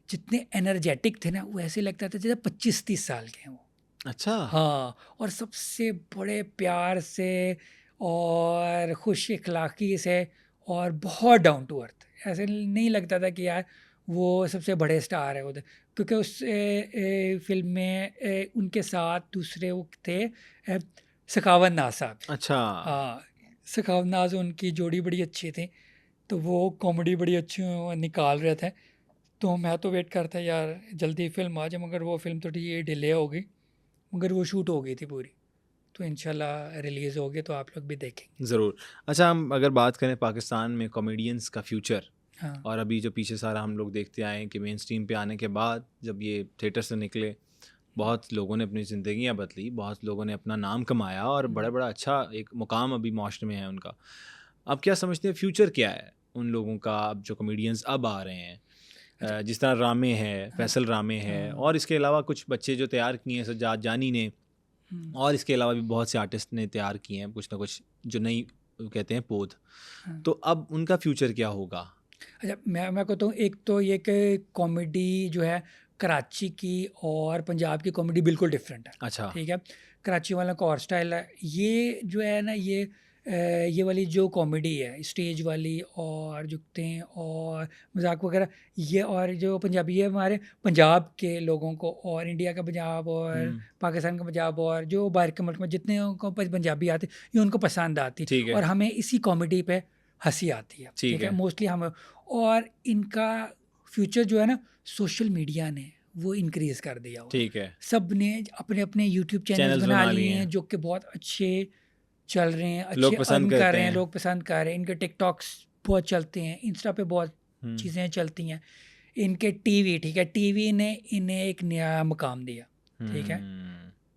जितने एनर्जेटिक थे ना, वो ऐसे लगता था जैसे 25-30 साल के हैं वो। अच्छा। हाँ, और सबसे बड़े प्यार से और खुश इखलाकी से और बहुत डाउन टू अर्थ, ऐसे नहीं लगता था कि यार वो सबसे बड़े स्टार है उधर। क्योंकि उस फिल्म में उनके साथ दूसरे वो थे, सखावत नाज साहब। अच्छा। हाँ, सखावत नाज उनकी जोड़ी बड़ी अच्छी थी, तो वो कॉमेडी बड़ी अच्छी निकाल रहे थे। तो मैं तो वेट करता यार जल्दी फिल्म आ जाए, मगर वो फिल्म तो ये डिले हो गई, मगर वो शूट हो गई थी पूरी, तो इंशाल्लाह रिलीज़ होगी तो आप लोग भी देखेंगे। ज़रूर। अच्छा, हम अगर बात करें पाकिस्तान में कॉमेडियंस का फ्यूचर, हाँ, और अभी जो पीछे सारा हम लोग देखते आए हैं कि मेन स्ट्रीम पे आने के बाद जब ये थिएटर से निकले, बहुत लोगों ने अपनी ज़िंदगियां बदली, बहुत लोगों ने अपना नाम कमाया और बड़ा बड़ा अच्छा एक मुकाम अभी माशरे में है उनका। अब क्या समझते हैं फ्यूचर क्या है उन लोगों का, अब जो कॉमेडियंस अब आ रहे हैं? जिस तरह रामे है, फैसल रामे है, और इसके अलावा कुछ बच्चे जो तैयार किए हैं सज्जाद जानी ने, और इसके अलावा भी बहुत से आर्टिस्ट ने तैयार किए हैं कुछ ना कुछ जो नई कहते हैं पोध। तो अब उनका फ्यूचर क्या होगा? अच्छा, मैं कहता हूँ, एक तो ये कि कॉमेडी जो है कराची की और पंजाब की कॉमेडी बिल्कुल डिफरेंट है। अच्छा। ठीक है, कराची वाला का और स्टाइल है, ये जो है ना, ये वाली जो कॉमेडी है स्टेज वाली और झुकते हैं और मजाक वगैरह, ये और जो पंजाबी है हमारे पंजाब के लोगों को, और इंडिया का पंजाब और पाकिस्तान का पंजाब और जो बाहर के मुल्क में जितने को पंजाबी आते, ये उनको पसंद आती, ठीक है। और हमें इसी कॉमेडी पे हंसी आती है। ठीक ठीक है, है। मोस्टली हम, और इनका फ्यूचर जो है ना, सोशल मीडिया ने वो इंक्रीज कर दिया हुआ। ठीक है। सब ने अपने अपने यूट्यूब चैनल्स चैनल्स बना बना लिए लिए हैं, हैं, जो कि बहुत अच्छे चल रहे हैं, लोग अच्छे पसंद अर्न कर करते रहे हैं, हैं। लोग पसंद कर रहे हैं। इनके टिकटॉक्स बहुत चलते हैं, इंस्टा पे बहुत चीज़ें चलती हैं, इनके टीवी, ठीक है, टीवी ने इन्हें एक नया मुकाम दिया। ठीक है,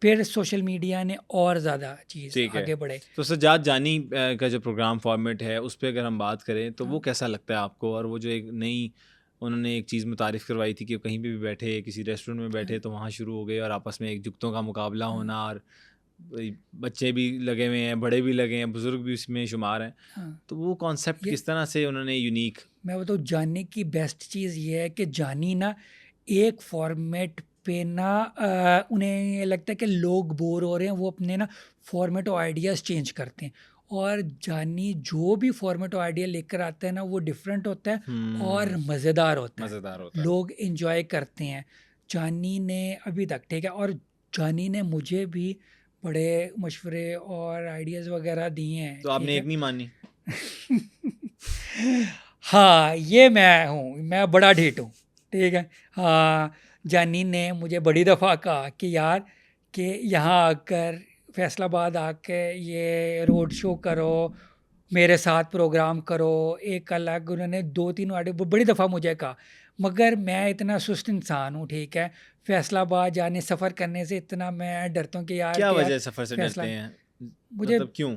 फिर सोशल मीडिया ने और ज़्यादा चीज़ ठीक है। आगे बढ़े। तो सज्जाद जानी का जो प्रोग्राम फॉर्मेट है उस पर अगर हम बात करें तो वो हाँ। कैसा लगता है आपको? और वो जो एक नई उन्होंने एक चीज़ में तारीफ़ करवाई थी कि कहीं पे भी बैठे, किसी रेस्टोरेंट में बैठे तो वहाँ शुरू हो गए और आपस में एक जुगतों का मुकाबला होना, और वही बच्चे भी लगे हुए हैं, बड़े भी लगे हैं, बुज़ुर्ग भी उसमें शुमार हैं। हाँ, तो वो कॉन्सेप्ट ये किस तरह से उन्होंने यूनिक? मैं बताऊँ, जानी की बेस्ट चीज़ ये है कि जानी ना एक फॉर्मेट पे ना, उन्हें ये लगता है कि लोग बोर हो रहे हैं, वो अपने ना फॉर्मेट और आइडियाज़ चेंज करते हैं, और जानी जो भी फॉर्मेट और आइडिया लेकर आता है ना, वो डिफरेंट होता है और मज़ेदार होता है, मज़ेदार होता है। लोग इन्जॉय करते हैं। जानी ने अभी तक, ठीक है, और जानी ने मुझे भी बड़े मशवरे और आइडियाज़ वगैरह दिए हैं। तो ठीक आपने है। एक नहीं मानी? हाँ, ये मैं हूँ, मैं बड़ा ढीठ हूँ। ठीक है। हाँ, जानी ने मुझे बड़ी दफ़ा कहा कि यार, कि यहाँ आकर फैसलाबाद आके ये रोड शो करो, मेरे साथ प्रोग्राम करो, एक अलग, उन्होंने 2-3 ऑडियो बड़ी दफ़ा मुझे कहा, मगर मैं इतना सुस्त इंसान हूँ। ठीक है, फैसलाबाद जाने सफ़र करने से इतना मैं डरता हूँ कि यार, क्या कि यार वजह सफ़र से फैसला डरते हैं? मुझे मतलब क्यों?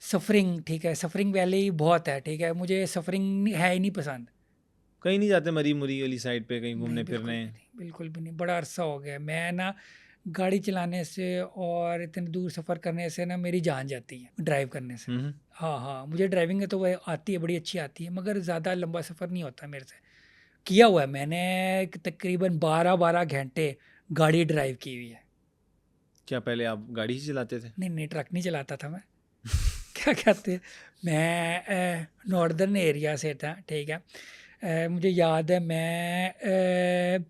सफरिंग, ठीक है, सफरिंग वैली बहुत है। ठीक है, मुझे सफरिंग है ही नहीं पसंद। कहीं नहीं जाते मरी मुरी वाली साइड पे कहीं नहीं, घूमने बिल्कुल फिरने? भी नहीं, बिल्कुल भी नहीं, बड़ा अरसा हो गया मैं ना गाड़ी चलाने से और इतने दूर सफ़र करने से ना मेरी जान जाती है, ड्राइव करने से। हम्म। हाँ हाँ, मुझे ड्राइविंग है तो वह आती है, बड़ी अच्छी आती है, मगर ज़्यादा लंबा सफ़र नहीं होता मेरे से। किया हुआ है मैंने, तकरीबन 12-12 घंटे गाड़ी ड्राइव की हुई है। क्या पहले आप गाड़ी ही चलाते थे? नहीं नहीं, ट्रक नहीं चलाता था मैं। क्या कहते हैं, मैं नॉर्दर्न एरिया से था। ठीक है, मुझे याद है मैं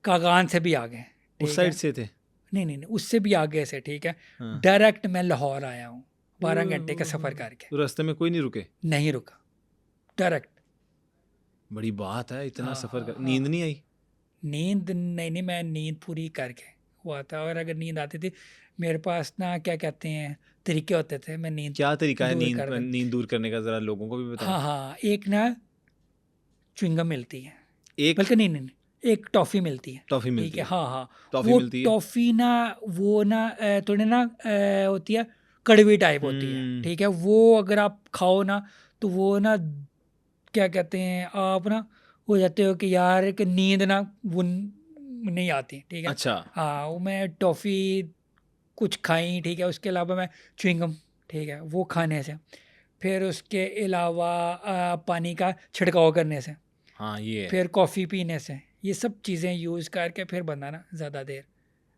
कागान से भी आ गए। उस ठीक साइड है, से थे? नहीं नहीं नहीं, उससे भी आगे से। ठीक है, हाँ। डायरेक्ट मैं लाहौर आया हूँ 12 घंटे का ओहो। सफ़र करके, तो रास्ते में कोई नहीं रुके? नहीं रुका, डायरेक्ट। बड़ी बात है, इतना हाँ सफ़र कर, हाँ नींद हाँ, नहीं आई? नींद नहीं नहीं, मैं नींद पूरी करके हुआ था, और अगर नींद आती थी, मेरे पास ना क्या कहते हैं तरीके होते थे, मैं नींद क्या तरीका है दूर नींद कर देता। नींद दूर करने का, ज़रा लोगों को भी बताएं। हाँ हाँ, एक ना च्युइंगम मिलती है, एक बल्कि नहीं, एक टॉफ़ी मिलती है, टॉफी ठीक मिलती है? है, हाँ, हाँ। टॉफी वो मिलती है। टॉफ़ी ना वो ना थोड़ी ना होती है, कड़वी टाइप होती है, हम्म, ठीक है? वो अगर आप खाओ ना, तो वो ना क्या कहते हैं, आप ना हो जाते हो कि यार कि नींद ना वो नहीं आती, ठीक है? अच्छा। हाँ, वो मैं टॉफ़ी कुछ खाई, ठीक है? उसके अलावा मैं च्युइंगम, ठीक है? वो खाने से, फिर उसके अलावा पानी का छिड़काव करने से, हाँ, ये है। फिर कॉफ़ी पीने से, ये सब चीज़ें यूज़ करके फिर बंदा ना ज़्यादा देर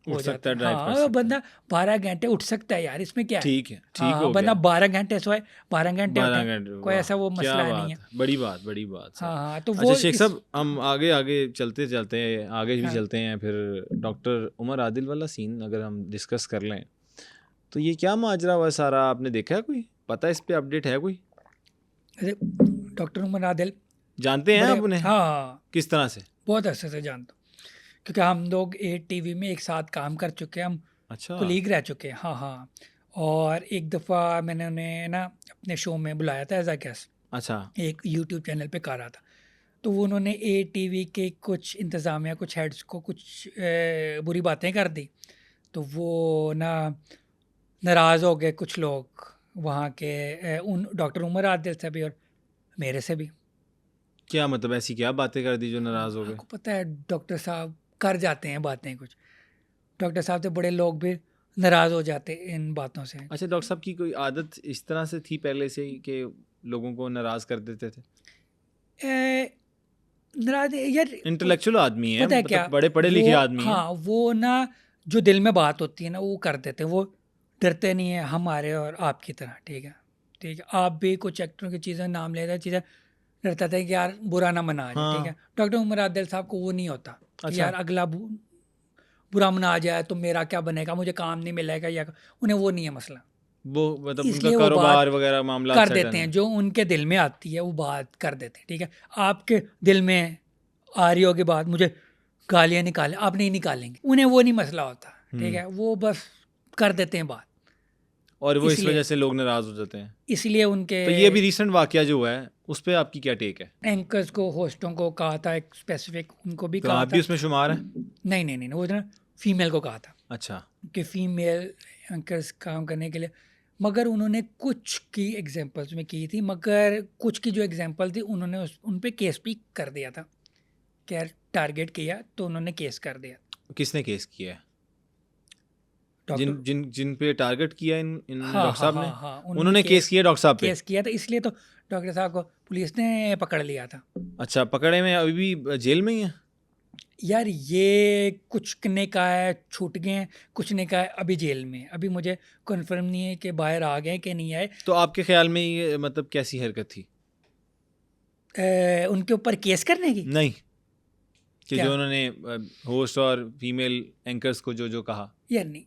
उठ हो सकता जाता है, है। ड्राइव कर हाँ, सकता है। बंदा 12 घंटे उठ सकता है यार, इसमें क्या है? ठीक है, हाँ, ठीक हाँ, हो बंदा गया। 12 घंटे सोए, 12 घंटे 12 उठे, घंटे, कोई वाह! ऐसा वो क्या मसला नहीं बात है। है। बड़ी बात सर। हाँ, हाँ, तो अच्छा वो शेख इस साहब, हम आगे चलते आगे भी हाँ, चलते हैं, फिर डॉक्टर उमर आदिल वाला सीन अगर हम डिस्कस कर लें, तो ये क्या माजरा हुआ सारा, आपने देखा है कोई? पता है इस पे अपडेट है कोई? अरे डॉक्टर उमर आदिल जानते हैं बड़े आप उन्हें? हाँ, हाँ, किस तरह से? बहुत अच्छे से जानता हूँ, क्योंकि हम लोग ए टीवी में एक साथ काम कर चुके हैं, हम अच्छा, कोलीग रह चुके हैं। हाँ, हाँ। और एक दफ़ा मैंने उन्हें ना अपने शो में बुलाया था एज़ अ गेस्ट, अच्छा। एक यूट्यूब चैनल पे कर रहा था। तो वो उन्होंने ए टीवी के कुछ इंतज़ामिया, कुछ हेड्स को कुछ बुरी बातें कर दी। तो वो ना नाराज़ हो गए कुछ लोग वहाँ के, उन डॉक्टर उमर आदिल से भी और मेरे से भी। क्या मतलब, ऐसी क्या बातें कर दी जो नाराज़ हो गए? आपको पता है डॉक्टर साहब कर जाते हैं बातें कुछ। डॉक्टर साहब से बड़े लोग भी नाराज़ हो जाते हैं इन बातों से। अच्छा, डॉक्टर साहब की कोई आदत इस तरह से थी पहले से ही कि लोगों को नाराज़ कर देते थे? ए, नाराज़ यार इंटेलेक्चुअल आदमी है, पता है क्या, मतलब बड़े पढ़े लिखे वो आदमी हैं। हाँ, वो ना जो दिल में बात होती है ना वो कर देते हैं। वो डरते नहीं है हमारे और आपकी तरह, ठीक है? ठीक है, आप भी कुछ एक्टरों की चीज़ें नाम लेते हैं, चीज़ें डरता था कि यार बुरा ना मना आ जाए, ठीक है? हाँ, डॉक्टर उमर आदिल साहब को वो नहीं होता कि अच्छा। यार अगला बुरा मना आ जाए तो मेरा क्या बनेगा, मुझे काम नहीं मिलेगा, या उन्हें वो नहीं है मसला। वो मतलब उनका इसलिए वो बात कारोबार वगैरह मामला कर सेट है देते ना? हैं, जो उनके दिल में आती है वो बात कर देते हैं, ठीक है? आपके दिल में आ रही होगी बात, मुझे गालियाँ निकालें, आप नहीं निकालेंगे, उन्हें वो नहीं मसला होता, ठीक हुँ, है? वो बस कर देते हैं बात। और वो इस इसलिए वजह से लोग नाराज़ हो जाते हैं। इसलिए उनके तो ये अभी रीसेंट वाकया जो हुआ है, उस पे आपकी क्या टेक है? एंकर्स को, होस्टों को कहा था, एक स्पेसिफिक उनको भी तो कहा आप भी था। उसमें शुमार हैं? नहीं, वो ना फीमेल को कहा था अच्छा, कि फीमेल एंकर्स काम करने के लिए, मगर उन्होंने कुछ की एग्जांपल्स में की थी, मगर कुछ की जो एग्जांपल थी उन्होंने उन पे केस भी कर दिया था। क्या टारगेट किया तो उन्होंने केस कर दिया। किसने केस किया है? डॉक्टर जिन पे टारगेट किया इन हाँ, डॉक्टर हाँ, साहब ने? हाँ, हाँ, उन्होंने केस किया डॉक्टर साहब पे? केस किया था, इसलिए तो डॉक्टर साहब को पुलिस ने पकड़ लिया था। अच्छा, पकड़े में अभी भी जेल में ही हैं? यार ये कुछ ने कहा है छूट गए हैं, कुछ ने कहा है अभी जेल में हैं। अभी मुझे कन्फर्म नहीं है कि बाहर आ गए कि नहीं आए। तो आपके ख्याल में ये मतलब कैसी हरकत थी? उनके ऊपर केस करने की नहीं, कि क्या जो उन्होंने होस्ट और फीमेल एंकर्स को जो कहा। यार, नहीं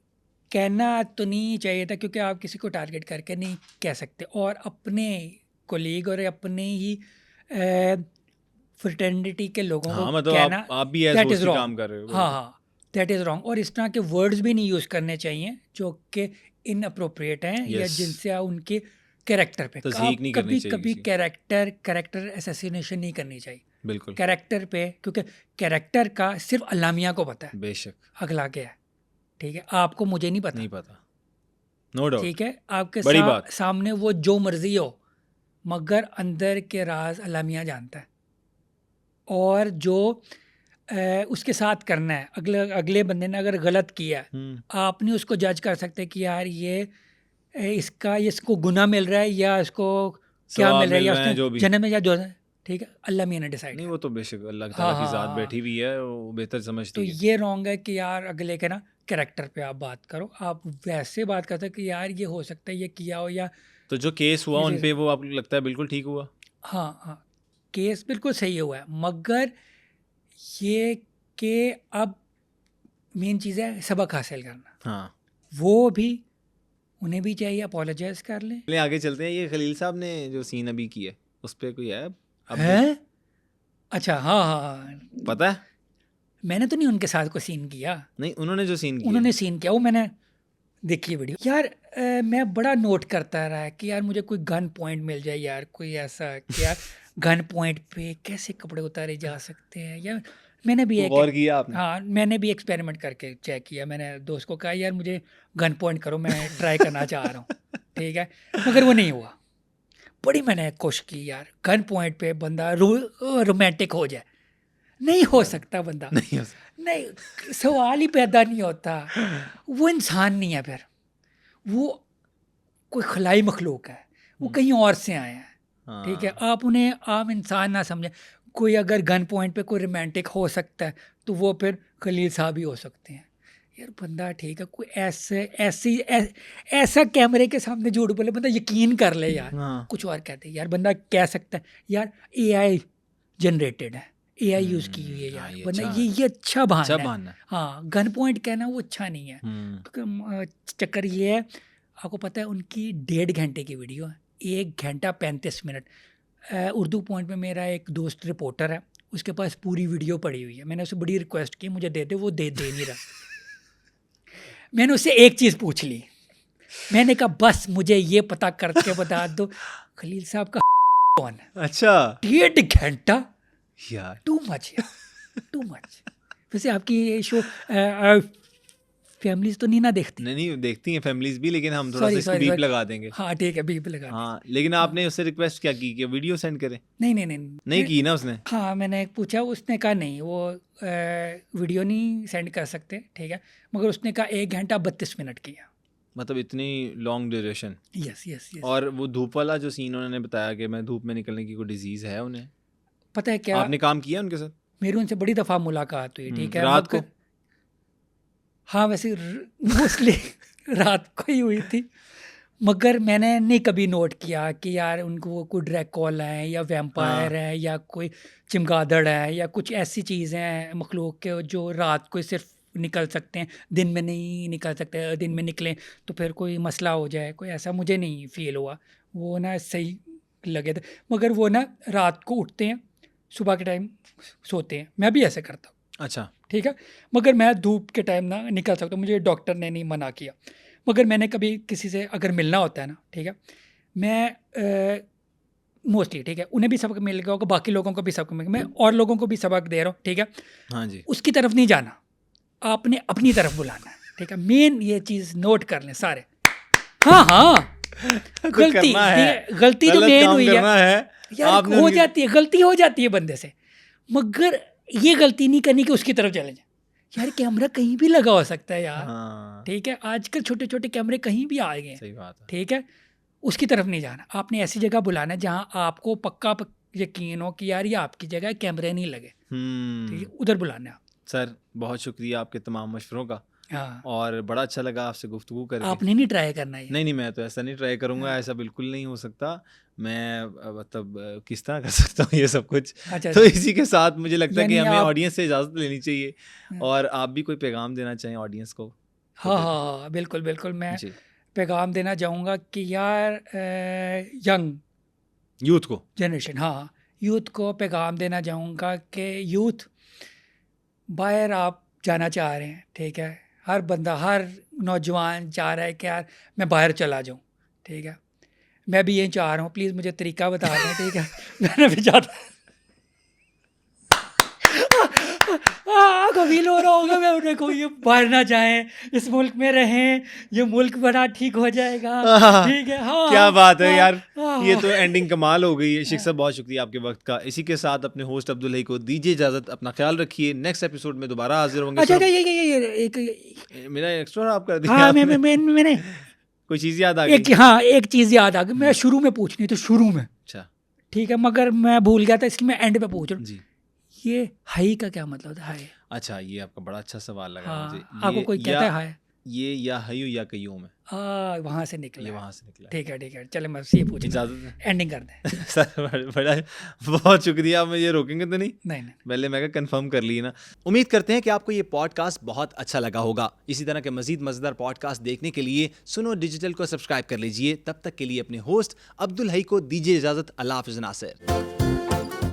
कहना तो नहीं चाहिए था, क्योंकि आप किसी को टारगेट करके नहीं कह सकते, और अपने कोलीग और अपने ही फ्रेटर्निटी के लोगों को हाँ, मतलब कहना आप भी as that host is he wrong. काम कर रहे हो, हाँ, बिल्कुल। हाँ, दैट इज़ रॉन्ग, और इस तरह के वर्ड्स भी नहीं यूज़ करने चाहिए जो कि इनअप्रोप्रिएट हैं, या यस, जिनसे उनके कैरेक्टर पे तज़हीक आप नहीं करनी कभी चाहिए कभी किसी। कैरेक्टर असैसिनेशन नहीं करनी चाहिए बिल्कुल, कैरेक्टर पे, क्योंकि कैरेक्टर का सिर्फ अल्लामिया को पता है, बेशक, अगला क्या है, ठीक है? आपको मुझे नहीं पता, नहीं पता, नो डाउट, ठीक है? आपके बड़ी बात। सामने वो जो मर्जी हो, मगर अंदर के राज अल्लाह जानता है, और जो उसके साथ करना है, अगले बंदे ने अगर गलत किया है, हुँ, आप नहीं उसको जज कर सकते कि यार ये इसको गुनाह मिल रहा है या इसको क्या सवाब मिल रहा है, मिल या रहे हैं उसने जो भी। जन्म में या जो, ठीक है? अल्लाह मियाँ ने डिसाइड नहीं, कर। वो तो बेशक अल्लाह हाँ, ताला की हाँ, ज़ात हाँ। बैठी हुई है, वो बेहतर तो समझती है। ये रॉन्ग है कि यार अगले के ना कैरेक्टर पे आप बात करो, आप वैसे बात करते हो कि यार ये हो सकता है ये किया हो, या तो जो केस हुआ ये उन चीज़। पे, वो आपको लगता है बिल्कुल ठीक हुआ? हाँ, हाँ, केस बिल्कुल सही हुआ है, मगर ये कि अब मेन चीज़ है सबक हासिल करना। हाँ। वो भी उन्हें भी चाहिए अपोलोजाइज़ कर लें। चलिए आगे चलते हैं, ये खलील साहब ने जो सीन अभी किया है, उस पे कोई है अपडेट? हैं? अच्छा, हाँ, हाँ, हाँ। पता है? मैंने तो नहीं उनके साथ कोई सीन किया। नहीं, उन्होंने जो सीन किया उन्होंने है। सीन किया, वो मैंने देखी वीडियो। यार मैं बड़ा नोट करता रहा कि यार मुझे कोई गन पॉइंट मिल जाए यार, कोई ऐसा कि यार गन पॉइंट पे कैसे कपड़े उतारे जा सकते हैं, या मैंने भी एक गौर किया आपने? हाँ, मैंने भी एक्सपेरिमेंट करके चेक किया। मैंने दोस्त को कहा यार मुझे गन पॉइंट करो, मैं ट्राई करना चाह रहा हूँ, ठीक है, मगर वो नहीं हुआ। बड़ी मैंने कोशिश की यार, गन पॉइंट पे बंदा रोमांटिक हो जाए, नहीं हो सकता बंदा, नहीं हो सकता। नहीं, सवाल ही पैदा नहीं होता। वो इंसान नहीं है, फिर वो कोई खलाई मखलूक है, वो कहीं और से आए हैं, ठीक है। हाँ। आप उन्हें आम इंसान ना समझें। कोई अगर गन पॉइंट पे कोई रोमांटिक हो सकता है तो वो फिर खलील साहब ही हो सकते हैं। यार बंदा ठीक है, कोई ऐसा कैमरे के सामने झूठ बोले बंदा यकीन कर ले यार। हाँ। कुछ और कहते हैं यार, बंदा कह सकता है यार AI जनरेटेड है, AI यूज़ की हुई है यार, ये वरना अच्छा ये अच्छा बहाना अच्छा है। बहाना है। हाँ, गन पॉइंट कहना वो अच्छा नहीं है। चक्कर ये है, आपको पता है उनकी 1.5 घंटे की वीडियो है, 1 घंटा 35 मिनट। उर्दू पॉइंट में मेरा एक दोस्त रिपोर्टर है, उसके पास पूरी वीडियो पड़ी हुई है। मैंने उससे बड़ी रिक्वेस्ट की मुझे दे दे, वो दे नहीं रहा। मैंने उससे एक चीज़ पूछ ली, मैंने कहा बस मुझे ये पता करके बता दो खलील साहब का कौन है। अच्छा 1.5 घंटा, यार, टू मच यार, टू मच। वैसे आपकी ये शो फैमिलीज तो नहीं ना देखती? नहीं देखती हैं फैमिलीज भी, लेकिन हम थोड़ा सा सॉरी इसको सॉरी बीप सॉरी, लगा देंगे। हाँ ठीक है, बीप लगा दें। हाँ, लेकिन आपने उससे रिक्वेस्ट क्या की कि वीडियो सेंड करे? नहीं नहीं नहीं नहीं की ना उसने? हाँ, मैंने पूछा, उसने कहा नहीं, वो वीडियो नहीं सेंड कर सकते, ठीक है, मगर उसने कहा 1 घंटा 32 मिनट किया। मतलब इतनी long duration. Yes yes yes. और वो धूप वाला जो सीन उन्होंने बताया कि मैं धूप में निकलने की कोई डिजीज है उन्हें, पता है क्या, आपने काम किया उनके साथ? मेरी उनसे बड़ी दफ़ा मुलाकात हुई, ठीक है, रात को? हाँ वैसे मोस्टली रात को ही हुई थी, मगर मैंने नहीं कभी नोट किया कि यार उनको वो कोई ड्रैकुला है या वैम्पायर है या कोई चमगादड़ है या कुछ ऐसी चीज़ें हैं मखलूक के जो रात को सिर्फ निकल सकते हैं, दिन में नहीं निकल सकते। दिन में निकलें तो फिर कोई मसला हो जाए, कोई ऐसा मुझे नहीं फील हुआ। वो ना सही लगे थे, मगर वो ना रात को उठते हैं, सुबह के टाइम सोते हैं। मैं भी ऐसे करता हूँ, अच्छा। ठीक है, मगर मैं धूप के टाइम ना निकल सकता हूँ, मुझे डॉक्टर ने नहीं मना किया। मगर मैंने कभी किसी से अगर मिलना होता है ना, ठीक है, मैं मोस्टली, ठीक है, उन्हें भी सबक मिल गया होगा, बाकी लोगों को भी सबक मिल गया, मैं और लोगों को भी सबक दे रहा हूँ, ठीक है। हाँ जी। उसकी तरफ नहीं जाना, आपने अपनी तरफ बुलाना है, ठीक है। मेन ये चीज़ नोट कर लें सारे। हाँ हाँ, गलती करना है, गलती जो गलत मेन काम हुई करना है यार, आपने हो उनकी- जाती है, गलती हो जाती है बंदे से, मगर ये गलती नहीं करनी कि उसकी तरफ चले जाए। यार कैमरा कहीं भी लगा हो सकता है यार, हाँ, ठीक है, आजकल छोटे छोटे कैमरे कहीं भी आ गए हैं, सही बात है। ठीक है। उसकी तरफ नहीं जाना, आपने ऐसी जगह बुलाना है जहाँ आपको पक्का यकीन हो कि यार ये आपकी जगह, कैमरे नहीं लगे, ठीक है, उधर बुलाना है आप। सर बहुत शुक्रिया आपके तमाम मशवरों का, हाँ, और बड़ा अच्छा लगा आपसे गुफ्तगू करके। आपने नहीं ट्राई करना है। नहीं मैं तो ऐसा नहीं ट्राई करूंगा, ऐसा बिल्कुल नहीं हो सकता। मैं मतलब किस तरह कर सकता हूँ ये सब कुछ। अच्छा तो इसी के साथ मुझे लगता है कि यानी हमें आप- ऑडियंस से इजाज़त लेनी चाहिए, हाँ। और आप भी कोई पैगाम देना चाहें ऑडियंस को? हाँ हाँ हाँ, बिल्कुल बिल्कुल, मैं जी, पैगाम देना चाहूँगा कि यार यंग यूथ को। जनरेशन, हाँ, यूथ को पैगाम देना चाहूँगा कि यूथ बाहर आप जाना चाह रहे हैं, ठीक है, हर बंदा, हर नौजवान चाह रहा है कि यार मैं बाहर चला जाऊँ, ठीक है, मैं भी यही चाह रहा हूँ, प्लीज़ मुझे तरीका बता दें, ठीक है। मैंने भी चाहता कभी हो रहा होगा, मैं उन्हें कहूँ ये बाहर ना जाएं, इस मुल्क में रहें, ये मुल्क बड़ा ठीक हो जाएगा, ठीक है। हाँ क्या बात है यार, हाँ, ये तो एंडिंग कमाल हो गई है। शेख साहब बहुत शुक्रिया आपके वक्त का। इसी के साथ अपने होस्ट अब्दुल हई को दीजिए इजाजत, अपना ख्याल रखिए, नेक्स्ट एपिसोड में दोबारा हाजिर होंगे। अच्छा ये एक मेरा एक्स्ट्रा आप कर दिया हाँ, आपने। मैंने कोई चीज़ याद आ गई? हाँ एक चीज़ याद आ गई, मैं शुरू में पूछनी थी, शुरू में, अच्छा ठीक है, मगर मैं भूल गया था, इसलिए मैं एंड पे पूछ रहा हूँ। जी, ये हाई का क्या मतलब था? हाई, अच्छा ये आपका बड़ा अच्छा सवाल लगा हाँ, मुझे। आपको कोई कहता है हाई? ये या हयू या कयूम है, वहाँ से निकला, ये वहाँ से निकला है। ठीक है, चले मैं ये पूछ, इजाज़त है एंडिंग कर दें। सर बड़ा बहुत शुक्रिया। आप मुझे रोकेंगे तो नहीं? नहीं पहले मैं कंफर्म कर ली ना। उम्मीद करते हैं कि आपको ये पॉडकास्ट बहुत अच्छा लगा होगा। इसी तरह के मजीद मज़ेदार पॉडकास्ट देखने के लिए सुनो डिजिटल को सब्सक्राइब कर लीजिए। तब तक के लिए अपने होस्ट अब्दुल हई को दीजिए इजाज़त। अल्लाह हाफ़िज़ नासिर।